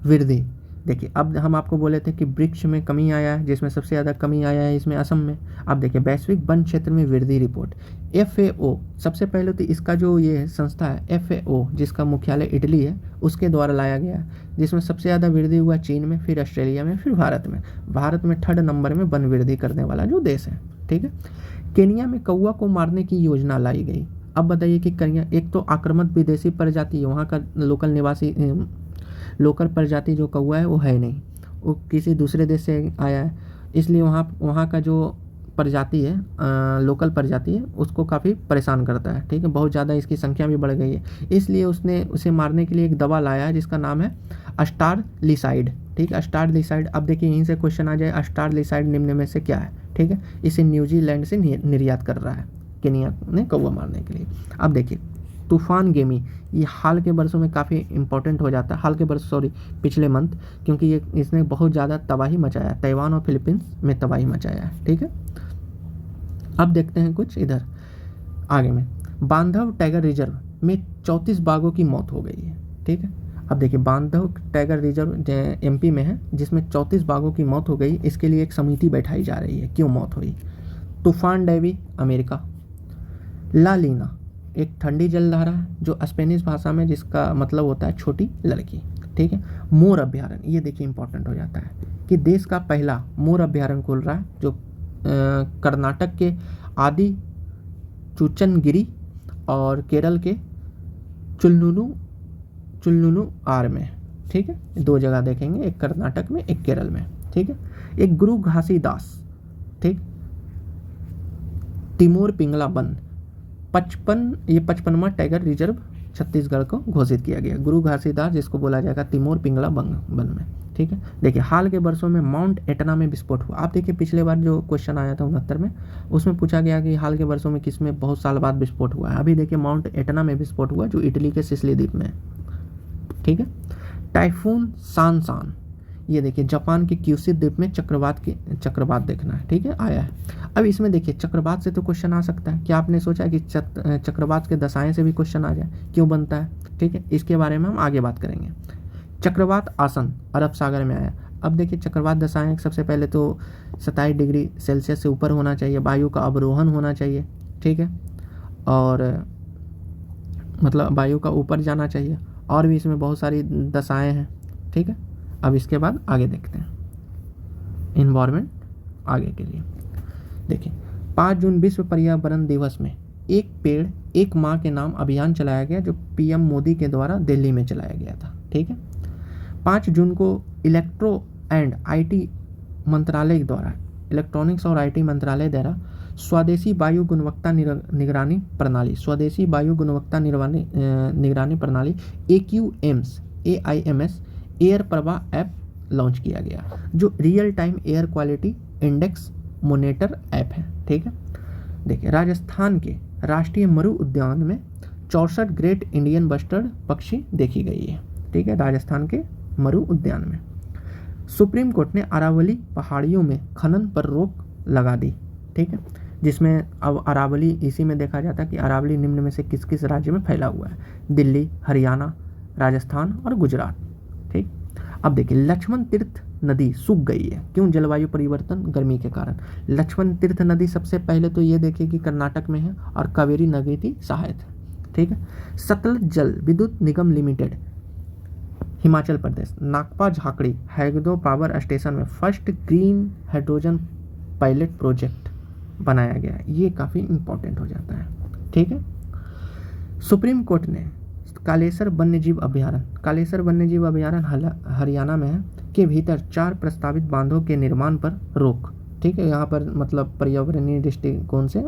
वृद्धि, देखिए अब हम आपको बोले थे कि वृक्ष में कमी आया है, जिसमें सबसे ज़्यादा कमी आया है इसमें असम में। अब देखिए वैश्विक वन क्षेत्र में वृद्धि रिपोर्ट FAO, सबसे पहले तो इसका जो ये संस्था है FAO जिसका मुख्यालय इटली है उसके द्वारा लाया गया है, जिसमें सबसे ज़्यादा वृद्धि हुआ चीन में, फिर ऑस्ट्रेलिया में, फिर भारत में। भारत में 3rd नंबर में वन वृद्धि करने वाला जो देश है। ठीक है। केनिया में कौवा को मारने की योजना लाई गई। अब बताइए कि केनिया, एक तो आक्रामक विदेशी प्रजाति है, वहाँ का लोकल प्रजाति जो कौवा है वो है नहीं, वो किसी दूसरे देश से आया है, इसलिए वहाँ का जो प्रजाति है लोकल प्रजाति है उसको काफ़ी परेशान करता है। ठीक है। बहुत ज़्यादा इसकी संख्या भी बढ़ गई है, इसलिए उसने उसे मारने के लिए एक दवा लाया है जिसका नाम है अस्टारलिसाइड। ठीक है। अस्टारलिसाइड, अब देखिए यहीं से क्वेश्चन आ जाए अस्टारलिसाइड निम्न में से क्या है। ठीक है। इसे न्यूजीलैंड से निर्यात कर रहा है केनिया ने कौवा मारने के लिए। अब देखिए तूफान गेमी, ये हाल के वर्षों में काफ़ी इंपॉर्टेंट हो जाता है, पिछले मंथ, क्योंकि इसने बहुत ज़्यादा तबाही मचाया, ताइवान और फिलीपींस में तबाही मचाया है। ठीक है। अब देखते हैं कुछ इधर आगे में, बांधव टाइगर रिजर्व में 34 बाघों की मौत हो गई है। ठीक है। अब देखिए बांधव टाइगर रिजर्व MP में है जिसमें 34 बाघों की मौत हो गई, इसके लिए एक समिति बैठाई जा रही है, क्यों मौत हुई। तूफान डेवी अमेरिका, ला लीना एक ठंडी जलधारा है जो स्पेनिश भाषा में जिसका मतलब होता है छोटी लड़की। ठीक है। मोर अभ्यारण्य, ये देखिए इंपॉर्टेंट हो जाता है कि देश का पहला मोर अभ्यारण्य खुल रहा है जो कर्नाटक के आदि चुचनगिरी और केरल के चुल्लुनु आर में। ठीक है। 2 जगह देखेंगे, एक कर्नाटक में एक केरल में। ठीक है। एक गुरु घासीदास, ठीक, तिमोर पिंगला वन 55वां टाइगर रिजर्व छत्तीसगढ़ को घोषित किया गया। गुरु घासीदास जिसको बोला जाएगा तिमोर पिंगला वन में। ठीक है। देखिए हाल के वर्षों में माउंट एटना में विस्फोट हुआ। आप देखिए पिछले बार जो क्वेश्चन आया था 69 में, उसमें पूछा गया कि हाल के वर्षों में किसमें बहुत साल बाद विस्फोट हुआ है। अभी देखिए माउंट एटना में विस्फोट हुआ जो इटली के सिसिली द्वीप में है। ठीक है। टाइफून सांसान, ये देखिए जापान के क्यूशू द्वीप में चक्रवात देखना है। ठीक है, आया है। अब इसमें देखिए चक्रवात से तो क्वेश्चन आ सकता है। क्या आपने सोचा कि चक्रवात के दशाएं से भी क्वेश्चन आ जाए, क्यों बनता है। ठीक है, इसके बारे में हम आगे बात करेंगे। चक्रवात आसन अरब सागर में आया। अब देखिए चक्रवात दशाएं सबसे पहले तो 27 डिग्री सेल्सियस से ऊपर होना चाहिए, वायु का अवरोहन होना चाहिए। ठीक है, और मतलब वायु का ऊपर जाना चाहिए, और भी इसमें बहुत सारी दशाएं हैं। ठीक है, अब इसके बाद आगे देखते हैं इन्वायरमेंट आगे के लिए। देखिए 5 जून विश्व पर्यावरण दिवस में एक पेड़ एक माह के नाम अभियान चलाया गया, जो PM मोदी के द्वारा दिल्ली में चलाया गया था। ठीक है, 5 जून को इलेक्ट्रो एंड IT मंत्रालय द्वारा, इलेक्ट्रॉनिक्स और IT मंत्रालय द्वारा स्वदेशी वायु गुणवत्ता निगरानी प्रणाली AIMS एयर प्रवाह ऐप लॉन्च किया गया, जो real time air quality index monitor app है। ठीक है, देखिए राजस्थान के राष्ट्रीय मरु उद्यान में 64 ग्रेट इंडियन बस्टर्ड पक्षी देखी गई है। ठीक है, राजस्थान के मरु उद्यान में। सुप्रीम कोर्ट ने अरावली पहाड़ियों में खनन पर रोक लगा दी। ठीक है, जिसमें अब अरावली इसी में देखा जाता है कि अरावली निम्न में से किस किस राज्य में फैला हुआ है, दिल्ली, हरियाणा, राजस्थान और गुजरात। ठीक, अब देखिए लक्ष्मण तीर्थ नदी सूख गई है, क्यों, जलवायु परिवर्तन, गर्मी के कारण। लक्ष्मण तीर्थ नदी सबसे पहले तो ये देखिए कि कर्नाटक में है, और कावेरी नदी थी सहायक। ठीक है, सतलज जल विद्युत निगम limited Himachal Pradesh नागपा Jhakri हैगदो power station में first green hydrogen pilot project बनाया गया। ये काफ़ी इंपॉर्टेंट हो जाता है, ठीक है। सुप्रीम कोर्ट ने कालेसर वन्यजीव अभयारण्य हरियाणा में है के भीतर 4 प्रस्तावित बांधों के निर्माण पर रोक, ठीक है। यहाँ पर मतलब पर्यावरणीय दृष्टिकोण से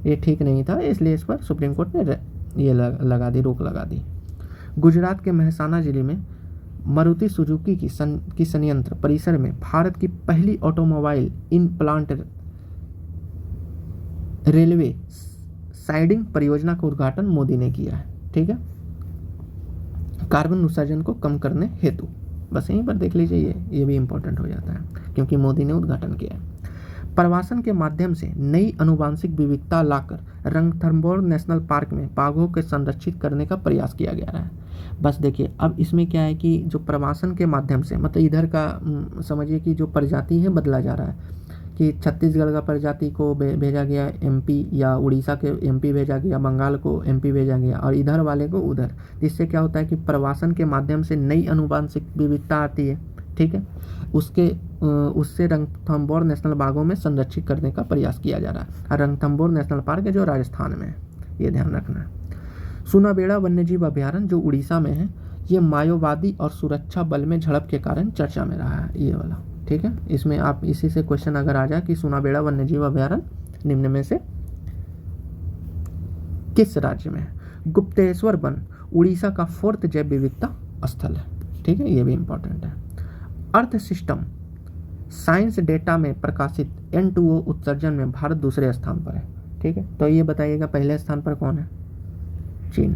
ये ठीक नहीं था, इसलिए इस पर सुप्रीम कोर्ट ने ये रोक लगा दी। गुजरात के मेहसाना जिले में मारुति सुजुकी की संयंत्र परिसर में भारत की पहली automobile in plant railway siding परियोजना का उद्घाटन मोदी ने किया है, ठीक है, कार्बन उत्सर्जन को कम करने हेतु। बस यहीं पर देख लीजिए, ये भी इंपॉर्टेंट हो जाता है क्योंकि मोदी ने उद्घाटन किया है। प्रवासन के माध्यम से नई आनुवांशिक विविधता लाकर रणथंभौर नेशनल पार्क में बाघों के संरक्षित करने का प्रयास किया गया है। बस देखिए, अब इसमें क्या है कि जो प्रवासन के माध्यम से मतलब इधर का समझिए कि जो प्रजाति है बदला जा रहा है कि छत्तीसगढ़ का प्रजाति को भेजा गया एमपी, या उड़ीसा के एमपी भेजा गया, बंगाल को एमपी भेजा गया और इधर वाले को उधर। जिससे क्या होता है कि प्रवासन के माध्यम से नई आनुवांशिक विविधता आती है, ठीक है, उससे रणथंभौर नेशनल बागों में संरक्षित करने का प्रयास किया जा रहा है। और रणथंभौर नेशनल पार्क है जो राजस्थान में है, ये ध्यान रखना है। सुनाबेड़ा वन्यजीव अभयारण्य जो उड़ीसा में है, ये माओवादी और सुरक्षा बल में झड़प के कारण चर्चा में रहा है, ये वाला, ठीक है। इसमें आप इसी से क्वेश्चन अगर आ जाए कि सुनाबेड़ा वन्यजीव अभयारण्य निम्न में से किस राज्य में है? गुप्तेश्वर वन उड़ीसा का 4th जैव विविधता स्थल है, ठीक है, ये भी इंपॉर्टेंट है। अर्थ सिस्टम साइंस डेटा में प्रकाशित N2O उत्सर्जन में भारत दूसरे स्थान पर है, ठीक है। तो ये बताइएगा पहले स्थान पर कौन है? चीन,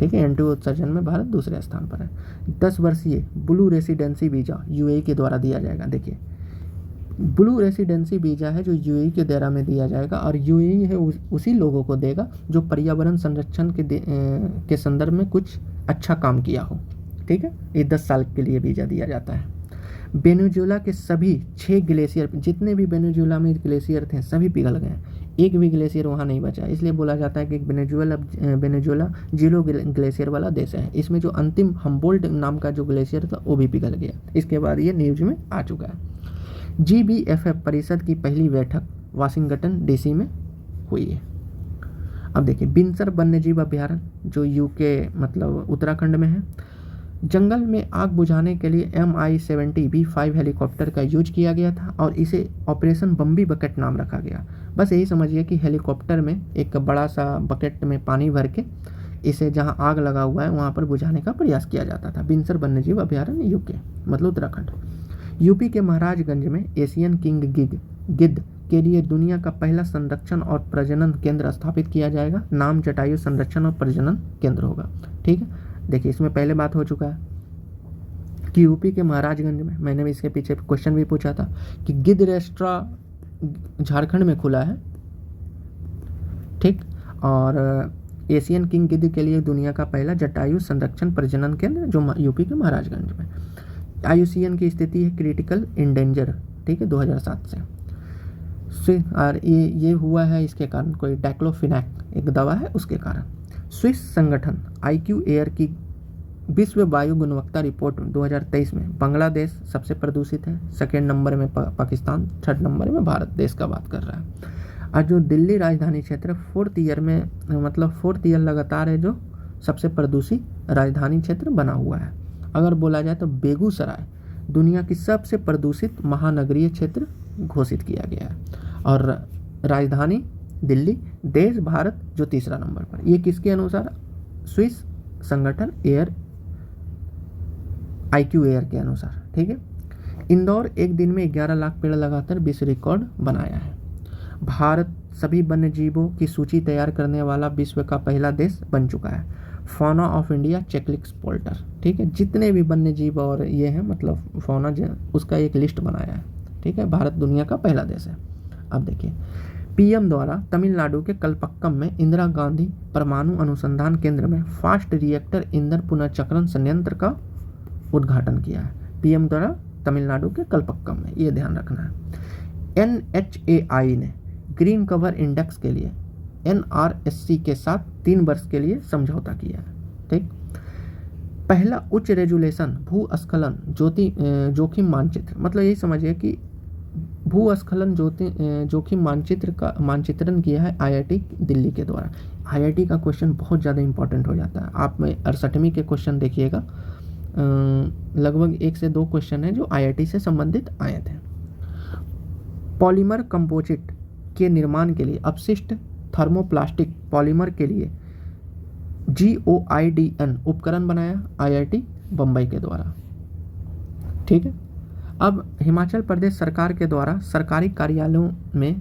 ठीक है। N2O उत्सर्जन में भारत दूसरे स्थान पर है। 10 वर्षीय ब्लू रेसिडेंसी वीजा यूएई के द्वारा दिया जाएगा। देखिए, ब्लू रेसिडेंसी वीजा है जो यूएई के दायरा में दिया जाएगा और यूएई है उसी लोगों को देगा जो पर्यावरण संरक्षण के संदर्भ में कुछ अच्छा काम किया हो, ठीक है। ये 10 साल के लिए वीजा दिया जाता है। वेनेजुएला के सभी 6 ग्लेशियर, जितने भी वेनेजुएला में ग्लेशियर थे सभी पिघल गए, एक भी ग्लेशियर वहाँ नहीं बचा। इसलिए बोला जाता है कि वेनेजुएला 0 ग्लेशियर वाला देश है। इसमें जो अंतिम हम्बोल्ट नाम का जो ग्लेशियर था वो भी पिघल गया। इसके बाद ये न्यूज में आ चुका है। GBFF परिषद की पहली बैठक वाशिंगटन DC में हुई है। अब देखिए, बिनसर वन्यजीव अभयारण्य जो यूके मतलब उत्तराखंड में है, जंगल में आग बुझाने के लिए MI-70 B5 हेलीकॉप्टर का यूज किया गया था और इसे ऑपरेशन बम्बी बकेट नाम रखा गया। बस यही समझिए कि हेलीकॉप्टर में एक बड़ा सा बकेट में पानी भर के इसे जहां आग लगा हुआ है वहां पर बुझाने का प्रयास किया जाता था। बिनसर वन्यजीव अभयारण्य यूके मतलब उत्तराखंड। यूपी के महाराजगंज में एशियन किंग गिद्ध के लिए दुनिया का पहला संरक्षण और प्रजनन केंद्र स्थापित किया जाएगा। नाम जटायु संरक्षण और प्रजनन केंद्र होगा, ठीक है। देखिए, इसमें पहले बात हो चुका है कि यूपी के महाराजगंज में, मैंने भी इसके पीछे क्वेश्चन भी पूछा था कि गिद्ध रेस्टोरेंट झारखंड में खुला है, ठीक। और एशियन किंग गिद्ध के लिए दुनिया का पहला जटायु संरक्षण प्रजनन केंद्र जो यूपी के महाराजगंज में। IUCN की स्थिति है क्रिटिकल इंडेंजर, ठीक है, 2007 से। और ये हुआ है इसके कारण, कोई डाइक्लोफिनैक एक दवा है उसके कारण। स्विस संगठन IQ एयर की विश्व वायु गुणवत्ता रिपोर्ट 2023 में बांग्लादेश सबसे प्रदूषित है, 2nd नंबर में पाकिस्तान, 3rd नंबर में भारत देश का बात कर रहा है। और जो दिल्ली राजधानी क्षेत्र 4th ईयर में मतलब 4th ईयर लगातार है जो सबसे प्रदूषित राजधानी क्षेत्र बना हुआ है। अगर बोला जाए तो बेगूसराय दुनिया की सबसे प्रदूषित महानगरीय क्षेत्र घोषित किया गया है और राजधानी दिल्ली, देश भारत जो 3रा नंबर पर। ये किसके अनुसार? स्विस संगठन IQ एयर के अनुसार, ठीक है। इंदौर एक दिन में 11 लाख पेड़ लगाकर विश्व रिकॉर्ड बनाया है। भारत सभी वन्यजीवों की सूची तैयार करने वाला विश्व का पहला देश बन चुका है। Fauna of India checklist portal, ठीक है, जितने भी वन्यजीव और ये हैं मतलब फौना उसका एक लिस्ट बनाया है, ठीक है। भारत दुनिया का पहला देश है। अब देखिए, PM द्वारा तमिलनाडु के कलपक्कम में इंदिरा गांधी परमाणु अनुसंधान केंद्र में फास्ट रिएक्टर ईंधन पुनर्चक्रण संयंत्र का उद्घाटन किया है। PM द्वारा तमिलनाडु के कलपक्कम में, ये ध्यान रखना है। NHAI ने ग्रीन कवर इंडेक्स के लिए NRSC के साथ 3 वर्ष के लिए समझौता किया है, ठीक। पहला उच्च रेजुलेशन भूस्खलन जोखिम मानचित्र, मतलब यही समझिए कि भूस्खलन जोखिम मानचित्र का मानचित्रण किया है IIT दिल्ली के द्वारा। IIT का क्वेश्चन बहुत ज़्यादा इंपॉर्टेंट हो जाता है। आप में 68वीं के क्वेश्चन देखिएगा, लगभग 1 से 2 क्वेश्चन हैं जो IIT से संबंधित आए थे। पॉलीमर कंपोजिट के निर्माण के लिए अपशिष्ट थर्मोप्लास्टिक पॉलीमर के लिए GOIDN उपकरण बनाया IIT बम्बई के द्वारा। ठीक है। अब हिमाचल प्रदेश सरकार के द्वारा सरकारी कार्यालयों में,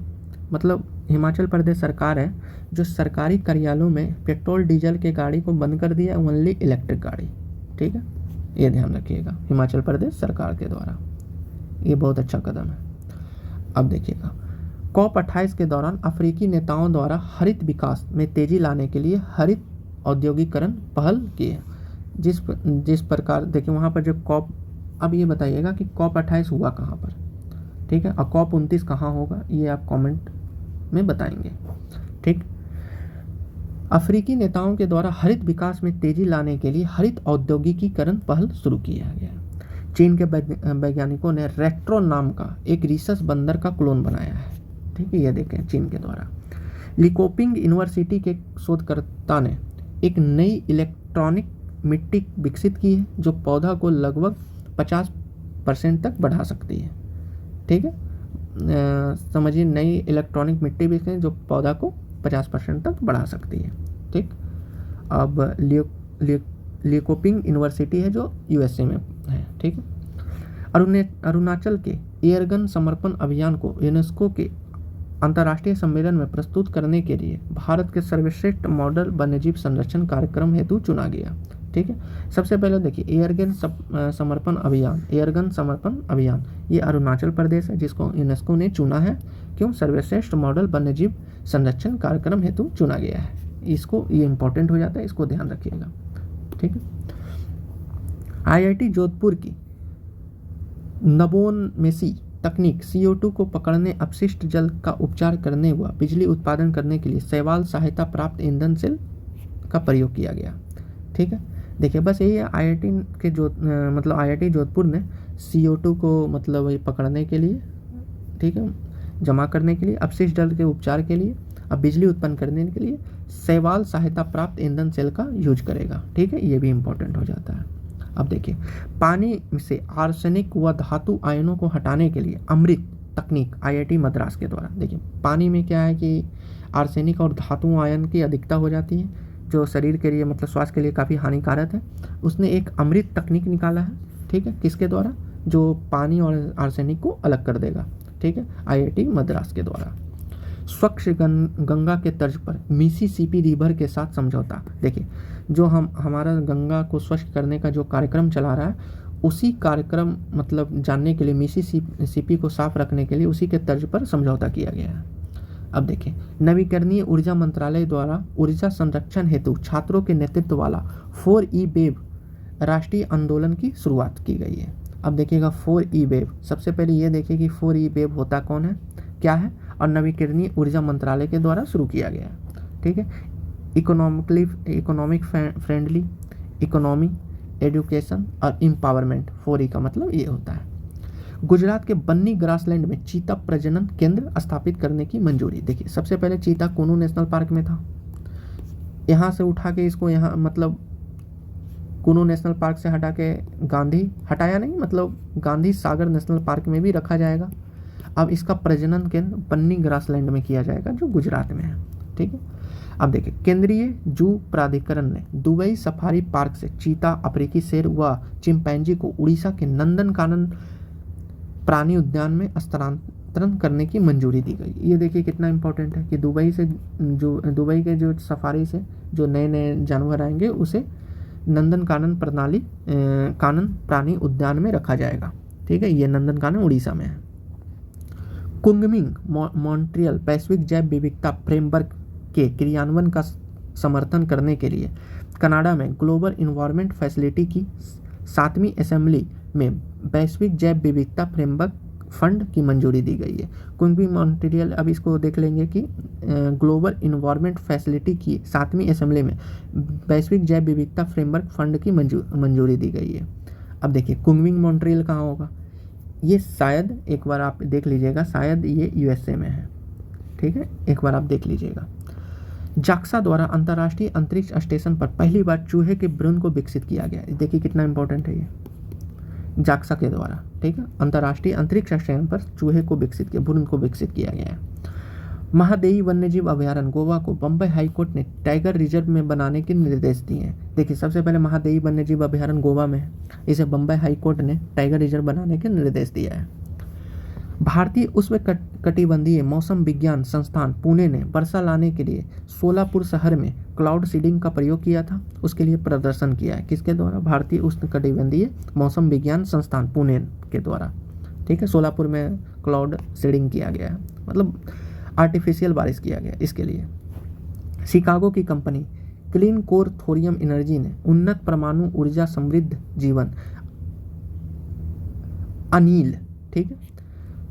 मतलब हिमाचल प्रदेश सरकार है जो सरकारी कार्यालयों में पेट्रोल डीजल के गाड़ी को बंद कर दिया, ओनली इलेक्ट्रिक गाड़ी। ठीक है, ये ध्यान रखिएगा, हिमाचल प्रदेश सरकार के द्वारा ये बहुत अच्छा कदम है। अब देखिएगा, COP28 के दौरान अफ्रीकी नेताओं द्वारा हरित विकास में तेजी लाने के लिए हरित औद्योगिकरण पहल की है। जिस प्रकार देखिए वहाँ पर जो COP, अब ये बताइएगा कि COP28 हुआ कहाँ पर, ठीक है, और COP29 कहाँ होगा, ये आप कमेंट में बताएंगे। ठीक, अफ्रीकी नेताओं के द्वारा हरित विकास में तेजी लाने के लिए हरित औद्योगिकीकरण पहल शुरू किया गया। चीन के वैज्ञानिकों ने रेट्रो नाम का एक रीसस बंदर का क्लोन बनाया है। ठीक है, ये देखें चीन के द्वारा। लिकोपिंग यूनिवर्सिटी के शोधकर्ता ने एक नई इलेक्ट्रॉनिक मिट्टी विकसित की है जो पौधा को लगभग 50% तक बढ़ा सकती है। ठीक है, समझिए नई इलेक्ट्रॉनिक मिट्टी विकसित जो पौधा को 50% तक बढ़ा सकती है। ठीक, अब लिकोपिंग यूनिवर्सिटी है जो USA में है। ठीक है, अरुणाचल के एयरगन समर्पण अभियान को यूनेस्को के अंतर्राष्ट्रीय सम्मेलन में प्रस्तुत करने के लिए भारत के सर्वश्रेष्ठ मॉडल वन्यजीव संरक्षण कार्यक्रम हेतु चुना गया। ठीक है, सबसे पहले देखिए एयरगन समर्पण अभियान ये अरुणाचल प्रदेश है जिसको यूनेस्को ने चुना है। क्यों? सर्वश्रेष्ठ मॉडल वन्यजीव संरक्षण कार्यक्रम हेतु चुना गया है। इसको ये इंपॉर्टेंट हो जाता है, इसको ध्यान रखिएगा। ठीक है, IIT जोधपुर की नवोन्मेषी तकनीक CO2 को पकड़ने, अपशिष्ट जल का उपचार करने व बिजली उत्पादन करने के लिए शैवाल सहायता प्राप्त ईंधन सेल का प्रयोग किया गया। ठीक है, देखिए बस यही है IIT के मतलब IIT जोधपुर ने CO2 को मतलब ये पकड़ने के लिए, ठीक है, जमा करने के लिए, अपशिष्ट जल के उपचार के लिए, अब बिजली उत्पन्न करने के लिए शैवाल सहायता प्राप्त ईंधन सेल का यूज करेगा। ठीक है, ये भी इंपॉर्टेंट हो जाता है। अब देखिए, पानी से आर्सेनिक व धातु आयनों को हटाने के लिए अमृत तकनीक IIT मद्रास के द्वारा। देखिए पानी में क्या है कि आर्सेनिक और धातु आयन की अधिकता हो जाती है जो शरीर के लिए मतलब स्वास्थ्य के लिए काफ़ी हानिकारक है। उसने एक अमृत तकनीक निकाला है। ठीक है, किसके द्वारा? जो पानी और आर्सेनिक को अलग कर देगा। ठीक है, IIT मद्रास के द्वारा। स्वच्छ गंगा के तर्ज पर मिसिसिपी रिवर के साथ समझौता। देखिए जो हमारा गंगा को स्वच्छ करने का जो कार्यक्रम चला रहा है, उसी कार्यक्रम मतलब जानने के लिए मिसिसिपी को साफ रखने के लिए उसी के तर्ज पर समझौता किया गया है। अब देखिए, नवीकरणीय ऊर्जा मंत्रालय द्वारा ऊर्जा संरक्षण हेतु छात्रों के नेतृत्व वाला 4E वेव राष्ट्रीय आंदोलन की शुरुआत की गई है। अब देखिएगा 4E वेव, सबसे पहले ये देखिए कि 4E वेव होता कौन है, क्या है, और नवीकरणीय ऊर्जा मंत्रालय के द्वारा शुरू किया गया। ठीक है, इकोनॉमिक फ्रेंडली इकोनॉमी, एजुकेशन और एम्पावरमेंट, 4E का मतलब ये होता है। गुजरात के बन्नी ग्रासलैंड में चीता प्रजनन केंद्र स्थापित करने की मंजूरी। देखिए सबसे पहले चीता कुनू नेशनल पार्क में था, यहाँ से उठा के इसको यहाँ मतलब कुनू नेशनल पार्क से हटा के हटाया नहीं, मतलब गांधी सागर नेशनल पार्क में भी रखा जाएगा। अब इसका प्रजनन केंद्र बन्नी ग्रासलैंड में किया जाएगा जो गुजरात में है। ठीक है, अब देखिए, केंद्रीय जू प्राधिकरण ने दुबई सफारी पार्क से चीता, अफ्रीकी शेर व चिंपैंजी को उड़ीसा के नंदनकानन प्राणी उद्यान में स्थानांतरण करने की मंजूरी दी गई। ये देखिए कितना इंपॉर्टेंट है कि दुबई के जो सफारी से जो नए नए जानवर आएंगे उसे नंदनकानन कानन प्राणी उद्यान में रखा जाएगा। ठीक है, ये नंदनकानन उड़ीसा में है। कुंगमिंग मॉन्ट्रियल वैश्विक जैव विविधता फ्रेमवर्क के क्रियान्वयन का समर्थन करने के लिए कनाडा में ग्लोबल इन्वायरमेंट फैसिलिटी की 7वीं असेंबली में वैश्विक जैव विविधता फंड की मंजूरी दी गई है। कुंग्मिंग मॉन्ट्रियल, अब इसको देख लेंगे कि ग्लोबल इन्वायरमेंट फैसिलिटी की 7वीं असेंबली में वैश्विक जैव विविधता फ्रेमवर्क फंड की मंजूरी दी गई है। अब देखिए कुंग्मिंग मॉन्ट्रियल कहाँ होगा, ये शायद एक बार आप देख लीजिएगा, शायद ये यूएसए में है, ठीक है, एक बार आप देख लीजिएगा। जाक्सा द्वारा अंतर्राष्ट्रीय अंतरिक्ष स्टेशन पर पहली बार चूहे के भ्रूण को विकसित किया गया। देखिए कितना इंपॉर्टेंट है ये, जाक्सा के द्वारा, ठीक है, अंतर्राष्ट्रीय अंतरिक्ष स्टेशन पर चूहे को विकसित किया, भ्रूण को विकसित किया गया है। महादेवी वन्यजीव अभयारण्य गोवा को बम्बई हाईकोर्ट ने टाइगर रिजर्व में बनाने के निर्देश दिए हैं। देखिए सबसे पहले महादेवी वन्यजीव अभयारण्य गोवा में है, इसे बम्बई हाईकोर्ट ने टाइगर रिजर्व बनाने के निर्देश दिया है। भारतीय उष्णकटिबंधीय मौसम विज्ञान संस्थान पुणे ने वर्षा लाने के लिए सोलापुर शहर में क्लाउड सीडिंग का प्रयोग किया था, उसके लिए प्रदर्शन किया है। किसके द्वारा? भारतीय उष्णकटिबंधीय मौसम विज्ञान संस्थान पुणे के द्वारा, ठीक है। सोलापुर में क्लाउड सीडिंग किया गया है, मतलब आर्टिफिशियल बारिश किया गया इसके लिए। शिकागो की company clean core thorium energy ने उन्नत परमाणु ऊर्जा समृद्ध जीवन अनिल, ठीक है,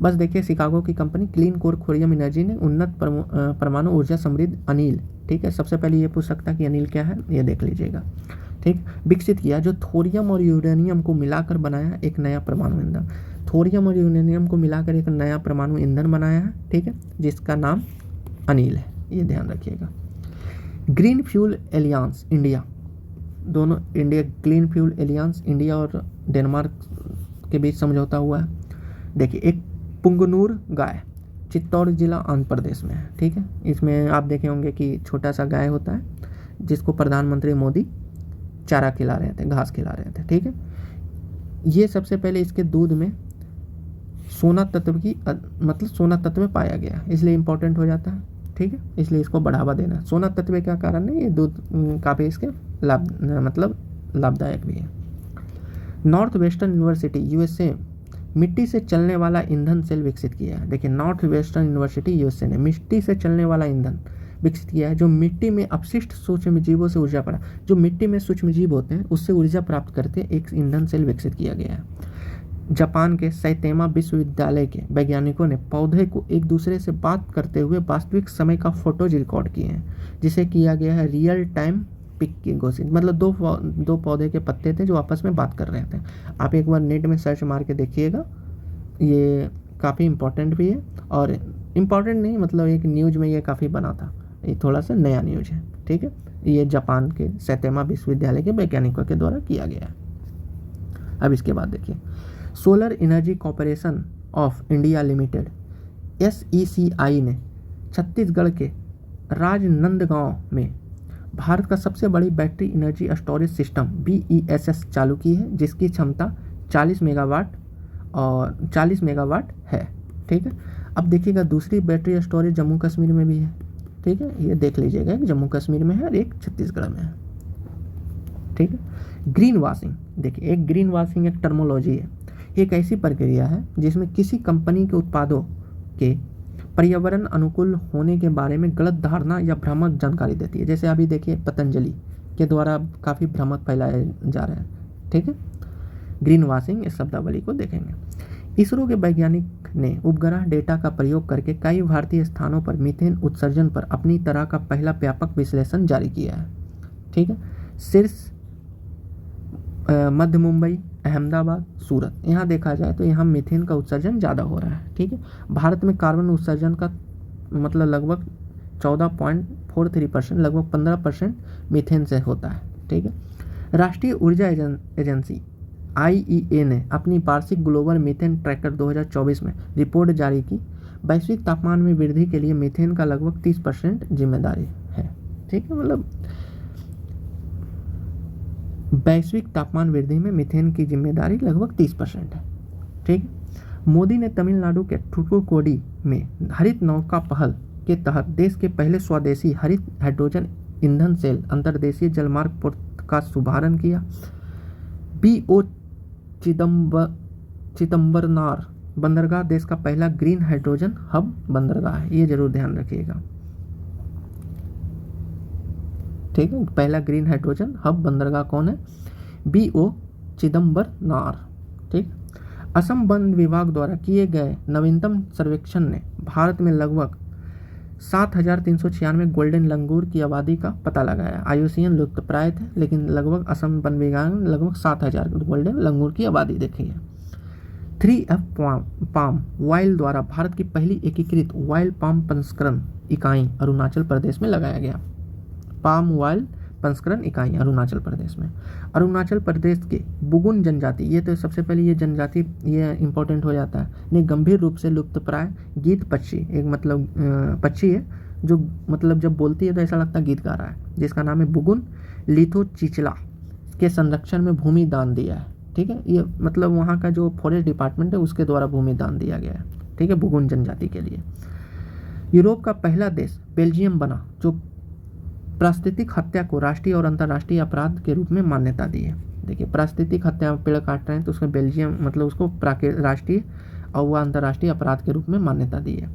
बस देखिए शिकागो की company clean core thorium energy ने उन्नत परमाणु ऊर्जा समृद्ध अनिल, ठीक है, सबसे पहले ये पूछ सकता है कि अनिल क्या है, ये देख लीजिएगा, ठीक, विकसित किया, जो थोरियम और यूरेनियम को मिलाकर बनाया एक नया परमाणु ईंधन। थोरियम और यूरेनियम को मिलाकर एक नया परमाणु ईंधन बनाया है, ठीक है, जिसका नाम अनिल है, ये ध्यान रखिएगा। ग्रीन फ्यूल एलियांस इंडिया, दोनों India clean fuel Alliance India और डेनमार्क के बीच समझौता हुआ है। देखिए एक पुंगनूर गाय चित्तौड़ जिला आंध्र प्रदेश में है, ठीक है, इसमें आप देखे होंगे कि छोटा सा गाय होता है जिसको प्रधानमंत्री मोदी चारा खिला रहे थे, घास खिला रहे थे, ठीक है। ये सबसे पहले इसके दूध में सोना तत्व की मतलब सोना तत्व पाया गया, इसलिए इम्पोर्टेंट हो जाता है, ठीक है, इसलिए इसको बढ़ावा देना। सोना तत्व का कारण है, ये दूध काफ़ी इसके लाभदायक भी है। नॉर्थ वेस्टर्न यूनिवर्सिटी यूएसए मिट्टी से चलने वाला ईंधन सेल विकसित किया है। देखिए नॉर्थ वेस्टर्न यूनिवर्सिटी यूएसए ने मिट्टी से चलने वाला ईंधन विकसित किया है, जो मिट्टी में अपशिष्ट सूक्ष्म जीवों से ऊर्जा प्राप्त, जो मिट्टी में सूक्ष्म जीव होते हैं उससे ऊर्जा प्राप्त करते एक ईंधन सेल विकसित किया गया है। जापान के सैतेमा विश्वविद्यालय के वैज्ञानिकों ने पौधे को एक दूसरे से बात करते हुए वास्तविक समय का फोटोज रिकॉर्ड किए हैं, जिसे किया गया है रियल टाइम पिक की घोषित, मतलब दो पौधे के पत्ते थे जो आपस में बात कर रहे थे। आप एक बार नेट में सर्च मार के देखिएगा, ये काफ़ी इम्पोर्टेंट भी है, और इम्पोर्टेंट नहीं मतलब एक न्यूज़ में ये काफ़ी बना था, ये थोड़ा सा नया न्यूज़ है, ठीक है। ये जापान के सैतेमा विश्वविद्यालय के वैज्ञानिकों के द्वारा किया गया है। अब इसके बाद देखिए solar energy corporation of India limited SECI ने छत्तीसगढ़ के राजनांदगांव में भारत का सबसे बड़ी battery energy storage system BESS चालू की है, जिसकी क्षमता 40 मेगावाट है, ठीक है। अब देखिएगा दूसरी बैटरी स्टोरेज जम्मू कश्मीर में भी है, ठीक है, ये देख लीजिएगा, एक जम्मू कश्मीर में है और एक छत्तीसगढ़ में है, ठीक है। ग्रीन वॉशिंग, देखिए एक ग्रीन वॉशिंग एक टर्मोलॉजी है, एक ऐसी प्रक्रिया है जिसमें किसी कंपनी के उत्पादों के पर्यावरण अनुकूल होने के बारे में गलत धारणा या भ्रामक जानकारी देती है। जैसे अभी देखिए पतंजलि के द्वारा काफ़ी भ्रामक फैलाए जा रहे हैं, ठीक है। ग्रीन वॉशिंग इस शब्दावली को देखेंगे। इसरो के वैज्ञानिक ने उपग्रह डेटा का प्रयोग करके कई भारतीय स्थानों पर मीथेन उत्सर्जन पर अपनी तरह का पहला व्यापक विश्लेषण जारी किया है, ठीक है। शीर्ष मध्य मुंबई, अहमदाबाद, सूरत, यहाँ देखा जाए तो यहाँ मीथेन का उत्सर्जन ज़्यादा हो रहा है, ठीक है। भारत में कार्बन उत्सर्जन का मतलब लगभग 14.43%, लगभग 15% मीथेन से होता है, ठीक है। राष्ट्रीय ऊर्जा एजेंसी IEA ने अपनी वार्षिक ग्लोबल मीथेन ट्रैकर 2024 में रिपोर्ट जारी की। वैश्विक तापमान में वृद्धि के लिए मीथेन का लगभग 30% जिम्मेदारी है, ठीक है, मतलब वैश्विक तापमान वृद्धि में मीथेन की जिम्मेदारी लगभग 30% है, ठीक है। मोदी ने तमिलनाडु के थूथुकुडी में हरित नौका पहल के तहत देश के पहले स्वदेशी हरित हाइड्रोजन ईंधन सेल अंतर्देशीय जलमार्ग का शुभारंभ किया। BO चिदम्बरनार बंदरगाह देश का पहला ग्रीन हाइड्रोजन हब बंदरगाह है, ये जरूर ध्यान रखिएगा, ठीक है। पहला ग्रीन हाइड्रोजन हब बंदरगाह कौन है? BO चिदम्बरनार, ठीक। असम वन विभाग द्वारा किए गए नवीनतम सर्वेक्षण ने भारत में लगभग 7,396 गोल्डन लंगूर की आबादी का पता लगाया। आयुसीएन लुप्तप्राय थे, लेकिन लगभग असम वन विभाग ने लगभग 7,000 गोल्डन लंगूर की आबादी देखी है। 3F पाम वाइल्ड द्वारा भारत की पहली एकीकृत वाइल्ड पाम प्रसंस्करण इकाई अरुणाचल प्रदेश में लगाया गया। पाम वाइल्ड प्रसंस्करण इकाई अरुणाचल प्रदेश में। अरुणाचल प्रदेश के बुगुन जनजाति, ये तो सबसे पहले ये जनजाति ये इंपॉर्टेंट हो जाता है, ने गंभीर रूप से लुप्तप्राय गीत पक्षी, एक मतलब पक्षी है जो मतलब जब बोलती है तो ऐसा लगता है गीत गा रहा है, जिसका नाम है बुगुन लिथोचिचला के संरक्षण में भूमि दान दिया है। ठीक है, ये मतलब वहाँ का जो फॉरेस्ट डिपार्टमेंट है उसके द्वारा भूमि दान दिया गया है। ठीक है, बुगुन जनजाति के लिए। यूरोप का पहला देश बेल्जियम बना जो प्राकृतिक हत्या को राष्ट्रीय और अंतर्राष्ट्रीय अपराध के रूप में मान्यता दी है। देखिए, प्राकृतिक हत्या, पेड़ काट रहे हैं तो उसमें बेल्जियम मतलब उसको राष्ट्रीय और वह अंतर्राष्ट्रीय अपराध के रूप में मान्यता दी है।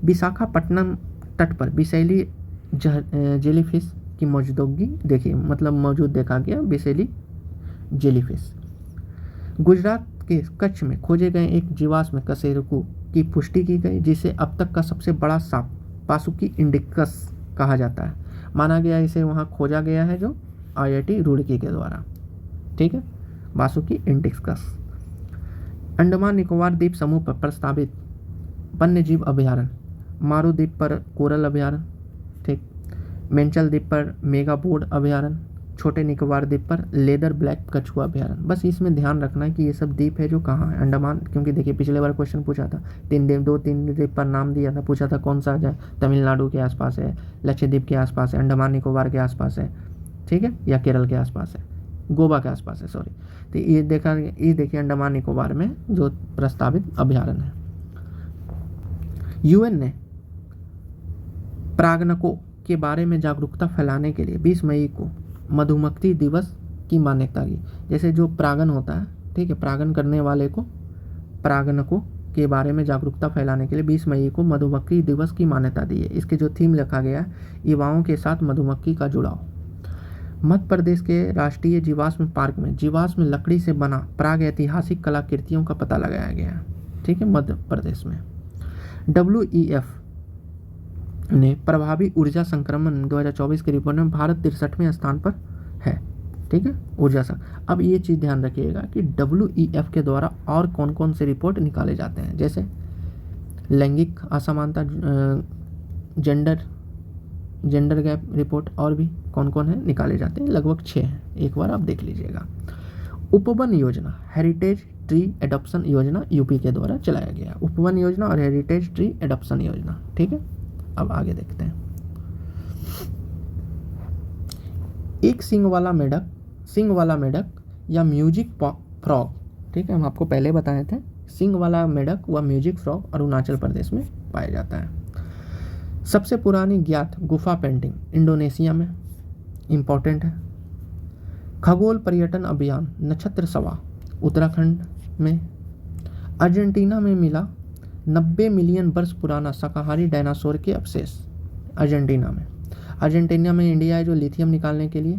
विशाखापट्टनम तट पर विषैली जेलीफिश की मौजूदगी देखिए, मतलब मौजूद देखा गया विषैली जेलीफिश। गुजरात के कच्छ में खोजे गए एक जीवाश्म कशेरुकी की पुष्टि की गई, जिसे अब तक का सबसे बड़ा सांप बासुकी इंडिकस कहा जाता है। माना गया इसे वहाँ खोजा गया है जो IIT रुड़की के द्वारा। ठीक है, बासुकी इंडिकस। अंडमान निकोबार द्वीप समूह पर प्रस्तावित वन्य जीव अभयारण्य, मारू द्वीप पर कोरल अभयारण्य, ठीक, मेंचल द्वीप पर मेगा बोर्ड अभयारण्य, छोटे निकोबार द्वीप पर लेदर ब्लैक कछुआ अभयारण्य। बस इसमें ध्यान रखना है कि ये सब द्वीप है जो कहाँ है अंडमान, क्योंकि देखिए पिछले बार क्वेश्चन पूछा था, 3 द्वीप पर नाम दिया था, पूछा था कौन सा है, तमिलनाडु के आसपास है, लक्षद्वीप के आसपास है, अंडमान निकोबार के आसपास है, ठीक है, या केरल के आसपास है, गोवा के आसपास है, सॉरी। तो ये देखिए अंडमान निकोबार में जो प्रस्तावित अभयारण्य है। UN ने परागणकों के बारे में जागरूकता फैलाने के लिए 20 मई को मधुमक्खी दिवस की मान्यता की। जैसे जो परागण होता है, ठीक है, परागण करने वाले को, परागणकों के बारे में जागरूकता फैलाने के लिए 20 मई को मधुमक्खी दिवस की मान्यता दी है। इसके जो थीम रखा गया है, युवाओं के साथ मधुमक्खी का जुड़ाव। मध्य प्रदेश के राष्ट्रीय जीवाश्म पार्क में जीवाश्म लकड़ी से बना प्राग ऐतिहासिक कलाकृतियों का पता लगाया गया है। ठीक है, मध्य प्रदेश में। WEF ने प्रभावी ऊर्जा संक्रमण 2024 की रिपोर्ट में भारत 63वें स्थान पर है। ठीक है, ऊर्जा अब ये चीज़ ध्यान रखिएगा कि WEF के द्वारा और कौन कौन से रिपोर्ट निकाले जाते हैं, जैसे लैंगिक असमानता, जेंडर गैप रिपोर्ट, और भी कौन कौन है निकाले जाते हैं, लगभग 6 हैं, एक बार आप देख लीजिएगा। उपवन योजना, हेरिटेज ट्री एडॉप्शन योजना यूपी के द्वारा चलाया गया। उपवन योजना और हेरिटेज ट्री एडॉप्शन योजना। ठीक है, अब आगे देखते हैं। एक सींग वाला मेढक या म्यूजिक फ्रॉग, ठीक है, हम आपको पहले बताए थे, सींग वाला मेढक व म्यूजिक फ्रॉग अरुणाचल प्रदेश में पाया जाता है। सबसे पुरानी ज्ञात गुफा पेंटिंग इंडोनेशिया में, इंपॉर्टेंट है। खगोल पर्यटन अभियान नक्षत्र सवा उत्तराखंड में। अर्जेंटीना में मिला 90 मिलियन वर्ष पुराना शाकाहारी डायनासोर के अवशेष। अर्जेंटीना में इंडिया है जो लिथियम निकालने के लिए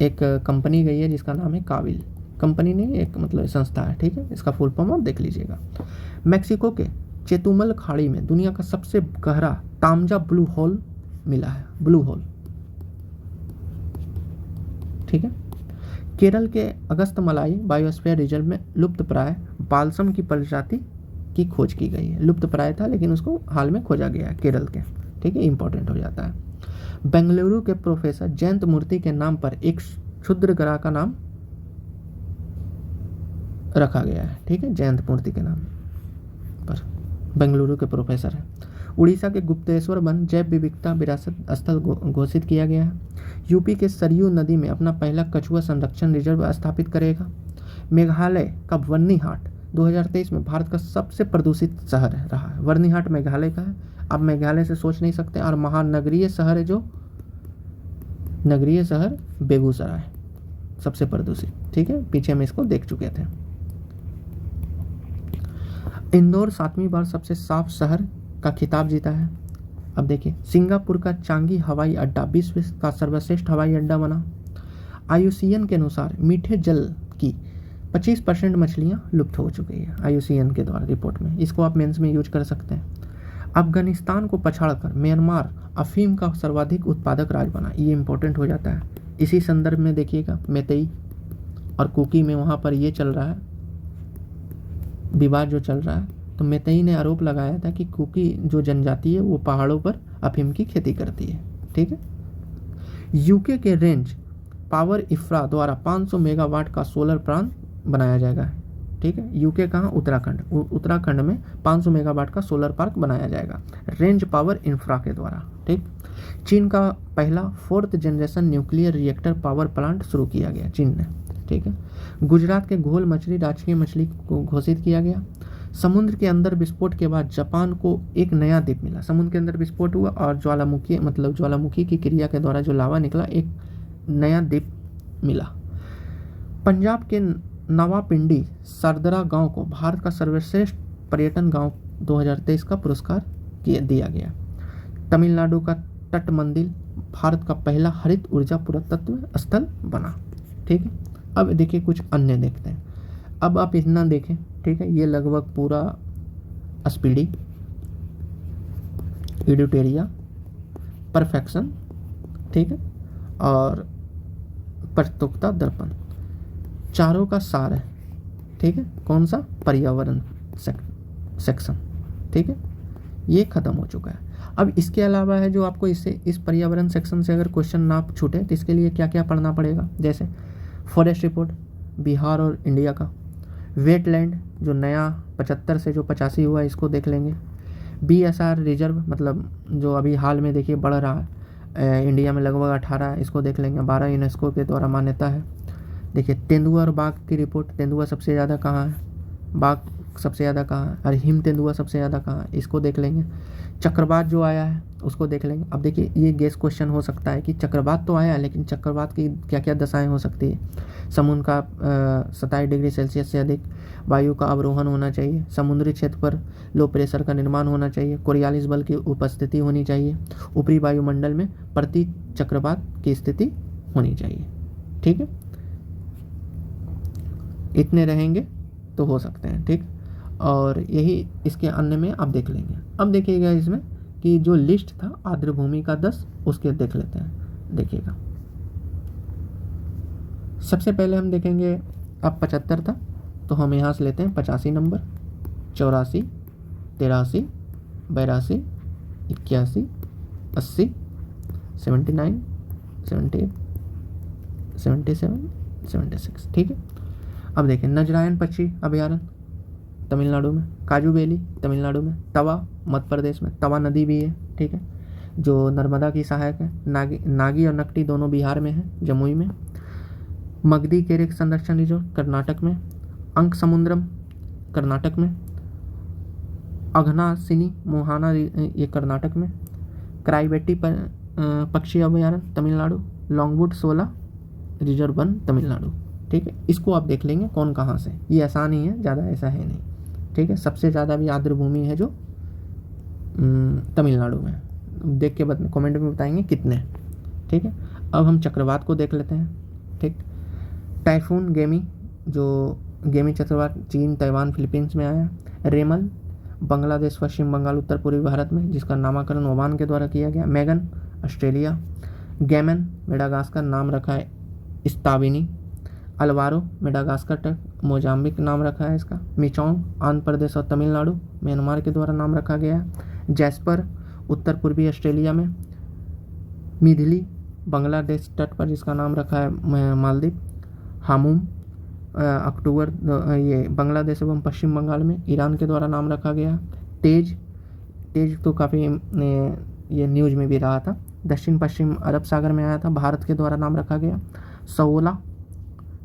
एक कंपनी गई है जिसका नाम है काविल। कंपनी नहीं, एक मतलब संस्था है। ठीक है, इसका फुल फॉर्म आप देख लीजिएगा। मैक्सिको के चेतुमल खाड़ी में दुनिया का सबसे गहरा तामजा ब्लू होल मिला है, ब्लू होल। ठीक है, केरल के अगस्तमलाई बायोस्फीयर रिजर्व में लुप्तप्राय बालसम की प्रजाति की खोज की गई है। लुप्तप्राय था लेकिन उसको हाल में खोजा गया है केरल के। ठीक है, इंपॉर्टेंट हो जाता है। बेंगलुरु के प्रोफेसर जयंत मूर्ति के नाम पर एक क्षुद्र ग्रह का नाम रखा गया है। ठीक है, जयंत मूर्ति के नाम पर बेंगलुरु के प्रोफेसर है। उड़ीसा के गुप्तेश्वर वन जैव विविधता विरासत स्थल घोषित किया गया है। यूपी के सरयू नदी में अपना पहला कछुआ संरक्षण रिजर्व स्थापित करेगा। मेघालय का बर्निहाट 2023 में भारत का सबसे प्रदूषित शहर रहा है। बर्निहाट मेघालय का है। आप मेघालय से सोच नहीं सकते। और महानगरीय शहर है जो नगरीय शहर बेगूसराय सबसे प्रदूषित। ठीक है, पीछे हम इसको देख चुके थे। इंदौर 7वीं बार सबसे साफ शहर का खिताब जीता है। अब देखिए, सिंगापुर का चांगी हवाई अड्डा विश्व का सर्वश्रेष्ठ हवाई अड्डा बना। IUCN के अनुसार मीठे जल की 25% मछलियाँ लुप्त हो चुकी है IUCN के द्वारा रिपोर्ट में। इसको आप मेंस में यूज कर सकते हैं। अफगानिस्तान को पछाड़कर म्यांमार अफीम का सर्वाधिक उत्पादक राज्य बना, ये इंपॉर्टेंट हो जाता है। इसी संदर्भ में देखिएगा मैतेई और कुकी में वहाँ पर ये चल रहा है विवाद जो चल रहा है। तो मैतेई ने आरोप लगाया था कि कुकी जो जनजाति है वो पहाड़ों पर अफीम की खेती करती है। ठीक है। यूके के रेंज पावर इफ्रा द्वारा 500 मेगावाट का सोलर प्लांट बनाया जाएगा। ठीक है। यूके कहाँ? उत्तराखंड में 500 मेगावाट का सोलर पार्क बनाया जाएगा रेंज पावर इंफ्रा के द्वारा। ठीक। चीन का पहला 4th generation nuclear reactor power plant शुरू किया गया चीन ने। ठीक है। गुजरात के घोल मछली राजकीय मछली को घोषित किया गया। समुद्र के अंदर विस्फोट के बाद जापान को एक नया द्वीप मिला। समुद्र के अंदर विस्फोट हुआ और ज्वालामुखी की क्रिया के द्वारा जो लावा निकला, एक नया द्वीप मिला। पंजाब के नवापिंडी सरदरा गांव को भारत का सर्वश्रेष्ठ पर्यटन गांव 2023 का पुरस्कार दिया गया। तमिलनाडु का तट मंदिर भारत का पहला हरित ऊर्जा पुरातत्व स्थल बना। ठीक है। अब देखिए कुछ अन्य देखते हैं। अब आप इतना देखें। ठीक है। ये लगभग पूरा स्पीडी, एडिटोरिया, परफेक्शन, ठीक है, और प्रस्तुतता दर्पण, चारों का सार है। ठीक है। कौन सा? पर्यावरण सेक्शन। ठीक है। ये खत्म हो चुका है। अब इसके अलावा है जो आपको इस पर्यावरण सेक्शन से अगर क्वेश्चन ना छूटे तो इसके लिए क्या क्या पढ़ना पड़ेगा, जैसे फॉरेस्ट रिपोर्ट बिहार और इंडिया का, वेटलैंड जो नया 75 से जो 85 हुआ इसको देख लेंगे, BSR रिजर्व मतलब जो अभी हाल में देखिए बढ़ रहा है इंडिया में लगभग 18 है, इसको देख लेंगे, 12 यूनेस्को के द्वारा मान्यता है। देखिए तेंदुआ और बाघ की रिपोर्ट, तेंदुआ सबसे ज़्यादा कहाँ है, बाघ सबसे ज़्यादा कहाँ है, और हिम तेंदुआ सबसे ज़्यादा कहाँ है, इसको देख लेंगे। चक्रवात जो आया है उसको देख लेंगे। अब देखिए ये गेस क्वेश्चन हो सकता है कि चक्रवात तो आया है लेकिन चक्रवात की क्या क्या दशाएं हो सकती है। समुद्र का 27 डिग्री सेल्सियस से अधिक वायु का अवरोहण होना चाहिए, समुद्री क्षेत्र पर लो प्रेशर का निर्माण होना चाहिए, कोरियालिस बल की उपस्थिति होनी चाहिए, ऊपरी वायुमंडल में प्रति चक्रवात की स्थिति होनी चाहिए। ठीक है। इतने रहेंगे तो हो सकते हैं। ठीक। और यही इसके अन्य में आप देख लेंगे। अब देखिएगा इसमें कि जो लिस्ट था आर्द्र भूमि का 10 उसके देख लेते हैं। देखिएगा सबसे पहले हम देखेंगे, अब 75 था तो हम यहाँ से लेते हैं 85 नंबर, 84, 83, 82, 81, 80, 79, 78, 77, 76। ठीक है। अब देखें नजरायन पक्षी अभयारण्य तमिलनाडु में, काजू वैली तमिलनाडु में, तवा मध्य प्रदेश में, तवा नदी भी है। ठीक है। जो नर्मदा की सहायक है। नागी और नकटी दोनों बिहार में है, जमुई में। मगधी केरिक संरक्षण रिजर्व कर्नाटक में। अंक समुद्रम कर्नाटक में। अघनासिनी मोहाना ये कर्नाटक में। क्राइवेटी पक्षी अभयारण्य Tamil Nadu. Longwood 16 reserve one Tamil Nadu. ठीक है। इसको आप देख लेंगे कौन कहाँ से, ये आसान ही है, ज़्यादा ऐसा है नहीं। ठीक है। सबसे ज़्यादा भी आर्द्र भूमि है जो तमिलनाडु में, देख के कमेंट में बताएंगे कितने। ठीक है। अब हम चक्रवात को देख लेते हैं। ठीक। टाइफून गेमी, जो गेमी चक्रवात चीन, ताइवान, फिलीपींस में आया। रेमल बांग्लादेश, पश्चिम बंगाल, उत्तर पूर्वी भारत में, जिसका नामकरण ओमान के द्वारा किया गया। मैगन ऑस्ट्रेलिया। गैमन मेडागास्कर, नाम रखा है स्ताविनी। अलवारो मेडागास्कर तक, मोजाम्बिक नाम रखा है इसका। मिचोंग आंध्र प्रदेश और तमिलनाडु, म्यांमार के द्वारा नाम रखा गया है। जैस्पर उत्तर पूर्वी ऑस्ट्रेलिया में। मिधिली बांग्लादेश तट पर, जिसका नाम रखा है मालदीव। हामुम अक्टूबर ये बांग्लादेश एवं पश्चिम बंगाल में, ईरान के द्वारा नाम रखा गया। तेज तो काफ़ी ये न्यूज में भी रहा था, दक्षिण पश्चिम अरब सागर में आया था, भारत के द्वारा नाम रखा गया। सओला,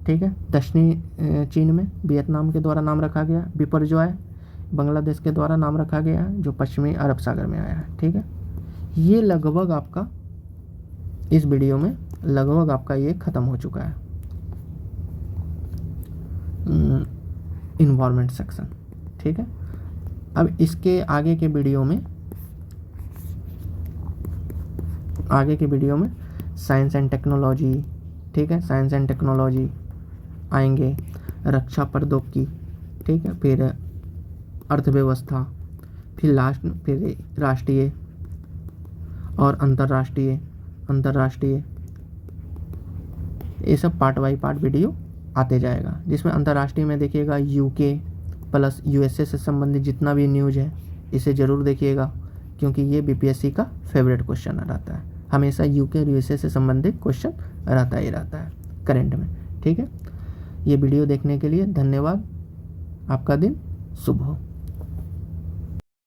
ठीक है, दक्षिणी चीन में, वियतनाम के द्वारा नाम रखा गया। बिपरजॉय बांग्लादेश के द्वारा नाम रखा गया है, जो पश्चिमी अरब सागर में आया है। ठीक है। ये लगभग आपका इस वीडियो में लगभग आपका ये ख़त्म हो चुका है इन्वायरमेंट सेक्शन। ठीक है। अब इसके आगे के वीडियो में साइंस एंड टेक्नोलॉजी, ठीक है, साइंस एंड टेक्नोलॉजी आएंगे। रक्षा प्रौद्योगिकी, ठीक है, फिर अर्थव्यवस्था, फिर राष्ट्रीय और अंतर्राष्ट्रीय ये सब पार्ट बाई पार्ट वीडियो आते जाएगा, जिसमें अंतर्राष्ट्रीय में देखिएगा यूके प्लस यूएसए से संबंधित जितना भी न्यूज़ है इसे ज़रूर देखिएगा, क्योंकि ये बीपीएससी का फेवरेट क्वेश्चन रहता है। हमेशा यूके और यूएसए से संबंधित क्वेश्चन रहता है करंट में, ठीक है। ये वीडियो देखने के लिए धन्यवाद। आपका दिन शुभ हो।